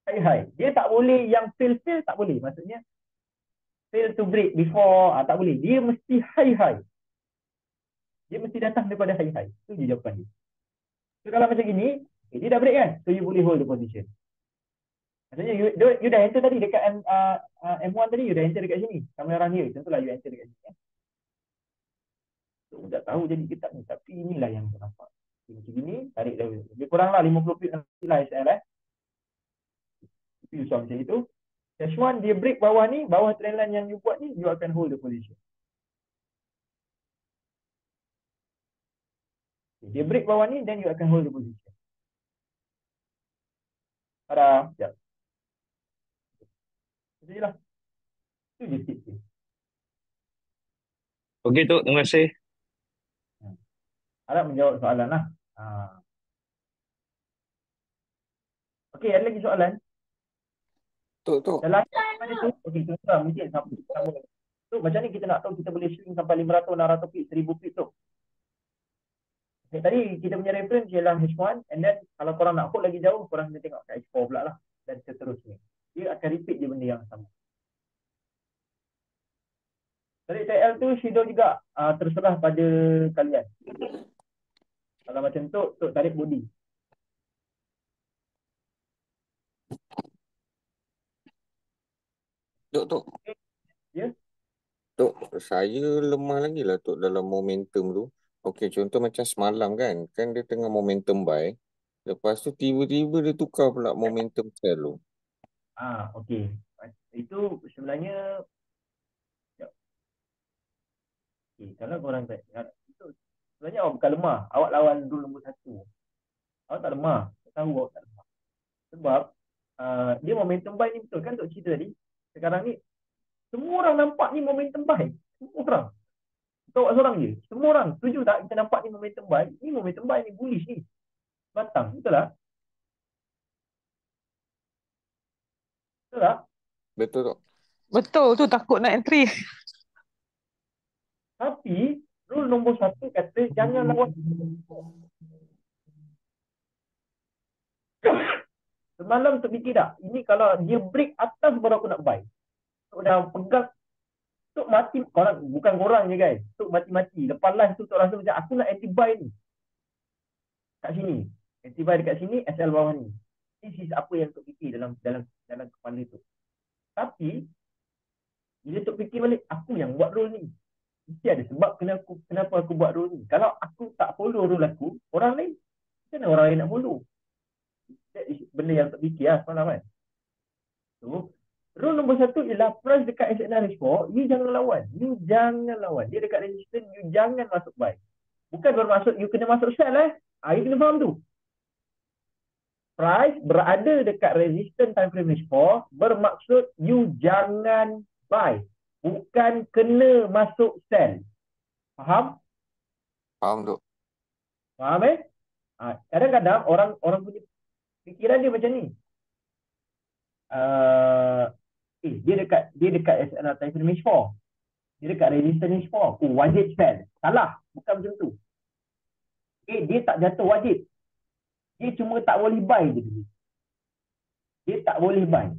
high-high. Dia tak boleh yang fail-fail, tak boleh. Maksudnya fail to break before, tak boleh. Dia mesti high-high. Dia mesti datang daripada high-high. Itu je jawapan dia. So kalau macam gini, dia dah break kan? So you boleh hold the position. Maksudnya you dah enter tadi dekat M1 tadi, you dah enter dekat sini. Sama orang dia. Contohlah you enter dekat sini. So tak tahu jadi ke tak ni. Tapi inilah yang saya nampak. Macam gini, tarik dah. Lebih kurang lah 50 pip nanti lah SL Itu you macam itu. H1 dia break bawah ni, bawah trend line yang you buat ni, you akan hold the position. Dia break bawah ni, then you akan hold the position. Pada, sekejap. Itu je lah. Itu je tips dia. Okey Tok, terima kasih. Harap menjawab soalan lah. Okey, ada lagi soalan? Tok. Dalam mana tu? Okey, contohlah mungkin sama. So, macam ni kita nak tahu kita boleh swing sampai 500, 600 pip, 1000 pip tu. Okay, tadi kita punya reference ialah H1 and then kalau korang nak hold lagi jauh, korang kena tengok kat H4 pula lah. Dan seterusnya. Dia akan repeat je benda yang sama. Tarik TL tu shadow juga terserah pada kalian. Kalau macam tu, tarik body. Tok. Ya? Tok, saya lemah lagi lah Tok dalam momentum tu. Okey, contoh macam semalam kan. Kan dia tengah momentum buy. Lepas tu tiba-tiba dia tukar pula momentum sell tu. Okey. Itu sebenarnya kalau korang tak itu sebenarnya awak bukan lemah. Awak lawan rule nombor 1. Awak tak lemah. Tak tahu awak tak lemah. Sebab dia momentum buy ni betul kan Tok cerita tadi. Sekarang ni semua orang nampak ni momentum buy. Semua orang. Betul awak seorang je. Semua orang setuju tak kita nampak ni momentum buy? Ni momentum buy ni bullish ni. Batang. Betul tak? Betul tak? Betul Tok. Betul tu, takut nak entry. Tapi rule nombor 1 kata jangan lawan. Semalam terfikir tak? Ini kalau dia break atas baru aku nak buy. Tok dah pegang. Tok mati. Korang, bukan korang je guys. Tok mati-mati. Lepas live tu Tok rasa macam aku nak anti-buy ni. Kat sini. Anti-buy dekat sini, SL bawah ni. This is apa yang Tok fikir dalam kepala tu. Tapi, bila Tok fikir balik, aku yang buat rule ni. Mesti ada sebab kenapa aku buat rule ni. Kalau aku tak follow rule aku, orang lain, macam mana orang lain nak follow? Benda yang Tok fikir lah semalam kan. So, rule nombor 1 ialah price dekat SNRH4, you jangan lawan. You jangan lawan. Dia dekat resistance, you jangan masuk buy. Bukan bermaksud you kena masuk sell you kena faham tu. Price berada dekat resistance time frame H4 bermaksud you jangan buy. Bukan kena masuk sell. Faham? Faham Tok. Faham kadang-kadang orang punya fikiran dia macam ni. Dia dekat SNR time frame H4. Dia dekat resistance H4. Wajib sell. Salah. Bukan macam tu. Dia tak jatuh wajib. Dia cuma tak boleh buy je. Dia tak boleh buy.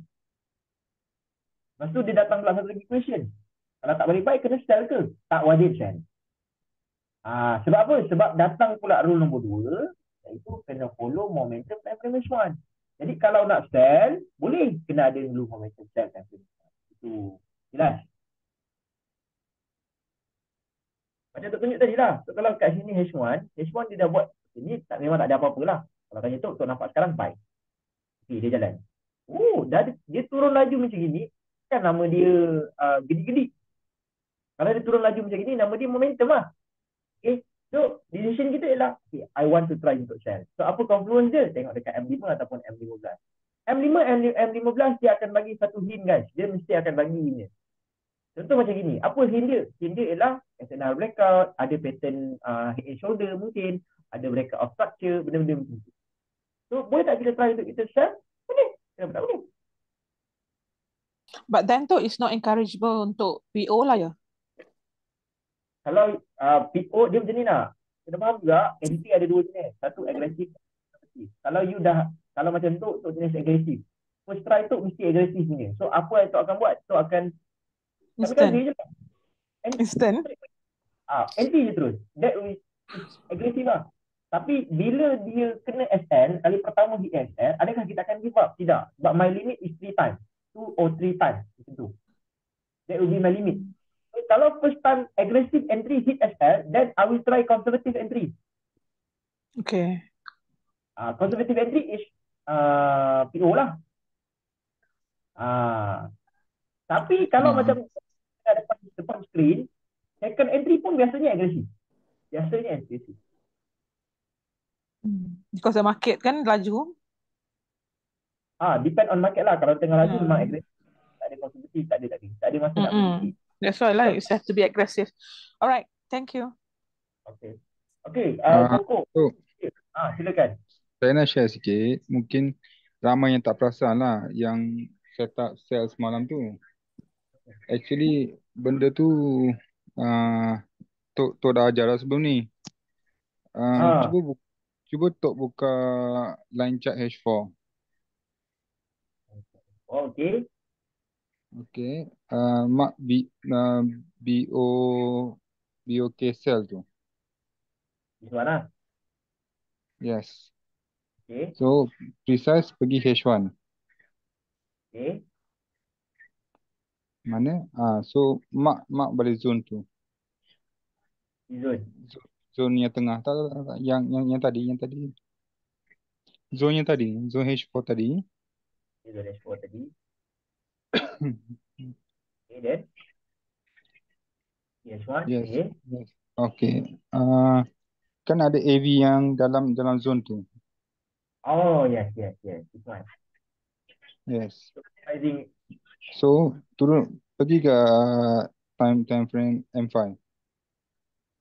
Lepas tu dia datang pula satu lagi question. Kalau tak boleh buy, kena sell ke? Tak wajib sell. Sebab apa? Sebab datang pula rule nombor 2, iaitu kena follow momentum time frame H1. Jadi kalau nak sell, boleh. Kena ada dulu momentum sell time frame H1. Itu jelas. Macam Tok tunjuk tadi lah. So, kalau kat sini H1 dia dah buat. Ini memang tak ada apa-apa lah. Kalau tanya Tok nampak sekarang buy. Okey, dia jalan. Dia turun laju macam gini. Kan nama dia gedi-gedi. Kalau dia turun laju macam gini, nama dia momentum lah. Okay. So, decision kita ialah, I want to try untuk sell. So, apa confluence dia? Tengok dekat M5 ataupun M15. M15 dia akan bagi satu hint guys. Dia mesti akan bagi hint dia. Contoh macam gini. Apa hint dia? Hint dia ialah SNR breakout, ada pattern head and shoulder mungkin, ada breakout of structure, benda-benda macam tu. So boleh tak kita try untuk kita sell? Boleh. Kenapa tak boleh? But then tu is not encourageable untuk PO lah ya. Kalau PO dia macam ni lah. Kena faham juga, entity ada dua jenis. Satu agresif, kalau macam tu jenis agresif. First try tu mesti agresif punya. So apa yang tu akan buat? Tu akan kamikaze je lah. Instant. Anti je terus. That is agresif lah. Tapi bila dia kena SL, kali pertama hit SL, adakah kita akan give up? Tidak. But my limit is 3 times. 2 or 3 times. Macam tu. That will be my limit. So, kalau first time aggressive entry hit SL, then I will try conservative entry. Okay. Conservative entry is PO lah. Tapi kalau macam depan screen, second entry pun biasanya agresif. Because the market kan laju. Depend on market lah. Kalau tengah laju memang agresif. Tak ada konservatif, tak ada masa nak berhenti. That's why lah, you have to be aggressive. Alright, thank you. Okay, Koko. Silakan. Saya nak share sikit. Mungkin ramai yang tak perasan lah yang set up sell semalam tu. Actually, benda tu Tok dah ajar dah sebelum ni. Cuba Tok buka line chart H4. Okay. Okay. Mark BOK cell tu. This one lah. Yes. Okay. So, precise pergi H1. Okay. Mana? So, mark balik zone tu. Zone. Zone yang tengah. Tak. Yang tadi. Zone yang tadi. Zone H4 tadi. Zone H4 tadi. Okay, then. H1. Yes. Okay. Yes. Okay. Kan ada AV yang dalam zone tu. Oh, yes. This one. Yes. So, turun pergi ke time frame M5.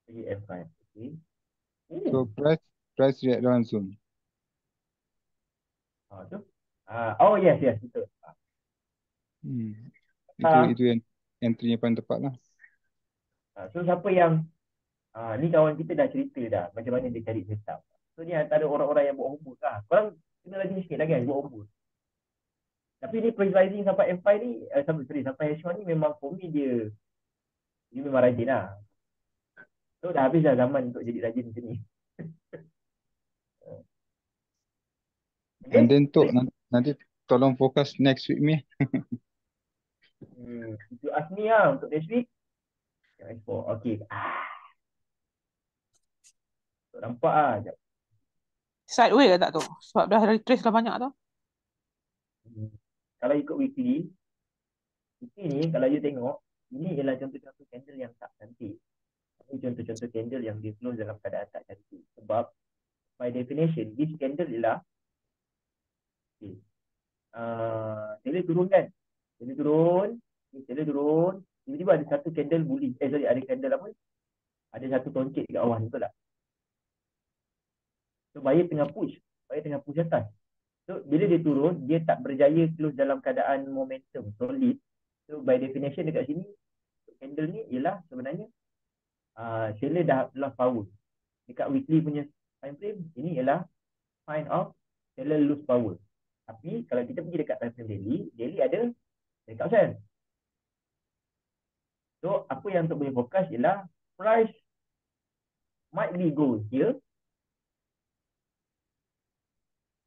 pergi M5. Okay. So price react dalam zone. Tu. Yes, betul. Itu yang entry yang paling tepat lah. So siapa yang ni kawan kita dah cerita dah macam mana dia cari setup. So ni antara orang-orang yang buat homework lah. Korang kena rajin sikit lah kan buat homework. Tapi ni price rising sampai M5 ni, sampai H1 ni memang for me dia memang rajin lah. So dah habis dah zaman untuk jadi rajin macam ni. And then Tok nanti tolong fokus next week ni. Itu ask me lah untuk next week. Okay. Nampak lah. Sideway ke tak tu? Sebab dah retrace dah banyak tu. Kalau ikut weekly ni kalau you tengok, ini ialah contoh-contoh candle yang tak cantik. Ini contoh-contoh candle yang dia close dalam keadaan tak cantik. Sebab by definition, this candle ialah seller turun kan? Seller turun. Tiba-tiba ada satu candle bullish. Ada candle apa? Ada satu toncit kat bawah ni, betul tak? So buyer tengah push atas. So bila dia turun, dia tak berjaya close dalam keadaan momentum solid. So by definition dekat sini, candle ni ialah sebenarnya seller dah lost power. Dekat weekly punya time frame, ini ialah sign of seller lose power. Tapi kalau kita pergi dekat time frame daily ada breakout sell. So apa yang untuk boleh fokus ialah price might be go here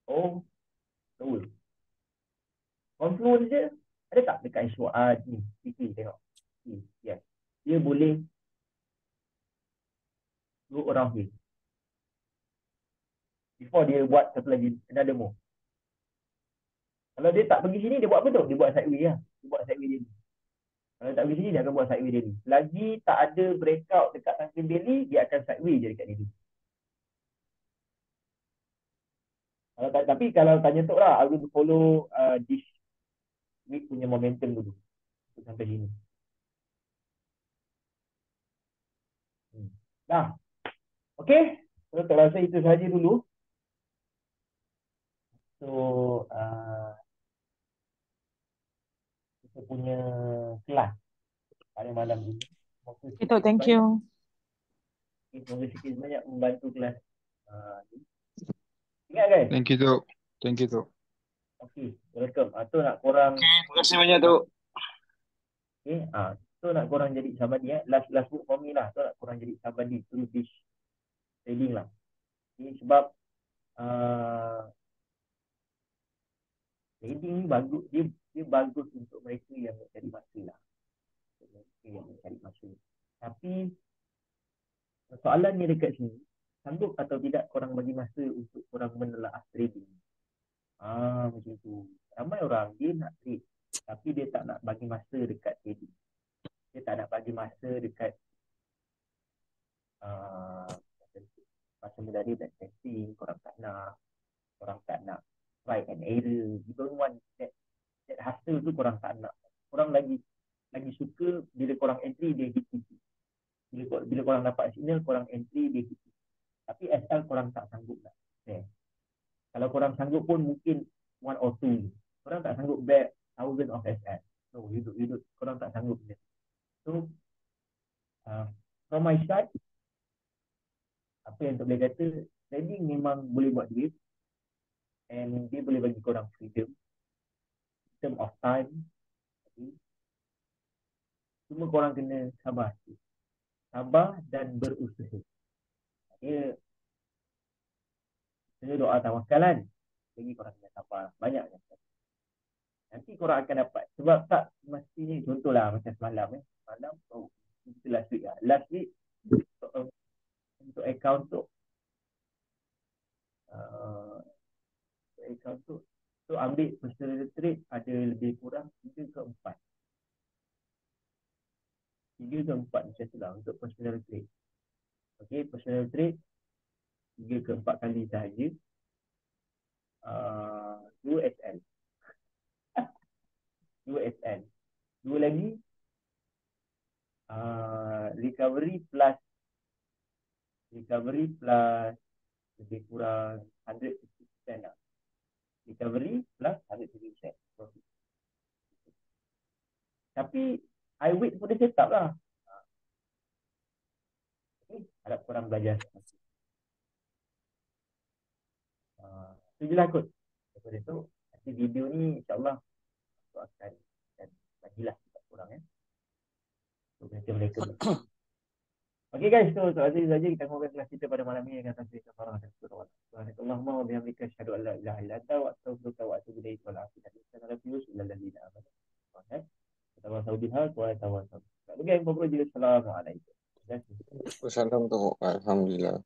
or lower. Confluence je ada tak dekat isu ni? Weekly tengok. Yes. Dia boleh go around here. Before dia buat satu lagi another move. Kalau dia tak pergi sini, dia buat apa tu? Dia buat sideway lah. Dia buat sideway daily. Kalau tak pergi sini, dia akan buat sideway daily. Lagi tak ada breakout dekat time frame daily, dia akan sideway je dekat daily. Tapi kalau tanya Tok lah, I will follow this week punya momentum dulu. Sampai sini. Dah. Okay. Tok rasa itu sahaja dulu. So kita punya kelas pada malam ini. Semoga Itu, sikit thank sebanyak, you. semoga sikit sebanyak membantu kelas. Ni. Ingat guys? Thank you Tok. Thank you Tok. Okay, welcome. Tu nak korang, Terima kasih banyak tu. okay, tu nak korang jadi sabadi last book for me lah. Tu nak korang jadi sabadi through this trading lah. Okay, sebab trading ni bagus, dia bagus untuk mereka yang mencari masa lah. Untuk mereka yang mencari masa. Tapi soalannya dekat sini, sanggup atau tidak korang bagi masa untuk korang menelaah trading? Macam tu. Ramai orang dia nak trade, tapi dia tak nak bagi masa dekat trading. Dia tak nak bagi masa dekat masa menjadi dan testing. Korang tak nak try and error. You don't want that hassle tu, korang tak nak. Korang lagi suka bila korang entry dia hit. Bila korang dapat signal, korang entry dia hit. Tapi SL korang tak sanggup nak. Okay. Kalau korang sanggup pun mungkin 1 or 2. Korang tak sanggup bet 1000 of SL. No, you do. Korang tak sanggup. So, from my side, apa yang boleh kata, trading memang boleh buat duit. And dia boleh bagi korang freedom. In term of time. Okay. Cuma korang kena sabar. Sabar dan berusaha. Dia doa tawakal kan. Jadi korang kena sabar. Banyak kan. Nanti korang akan dapat. Sebab tak mestinya, contohlah macam semalam. Semalam, itu last week lah. Last week, untuk account tu, ambil personal trade ada lebih kurang 3 ke 4. 3 ke 4 macam tu lah untuk personal trade. Okay, personal trade 3 ke 4 kali sahaja. 2 SL. 2 SL. 2 lagi recovery plus lebih kurang 150% lah. Recovery plus 150% profit. Tapi I wait for the setup lah. Okay, harap korang belajar. Itu je lah kot. Daripada tu, nanti video ni insyaAllah aku akan bagilah kepada korang untuk mereka. Okay guys, so rasa saja kita akan kelas kita pada malam ni dengan tasbih kafarah dan surah. Subhanallahumma wa bihamdika asyhadu an la ilaha illa anta wa astaghfiruka wa atubu ilaik wa la ilaha illa anta wa atubu ilaik. Tawasau biha wa tawasau. Tak boleh ngobrol je. Assalamualaikum. Wassalamualaikum. Alhamdulillah.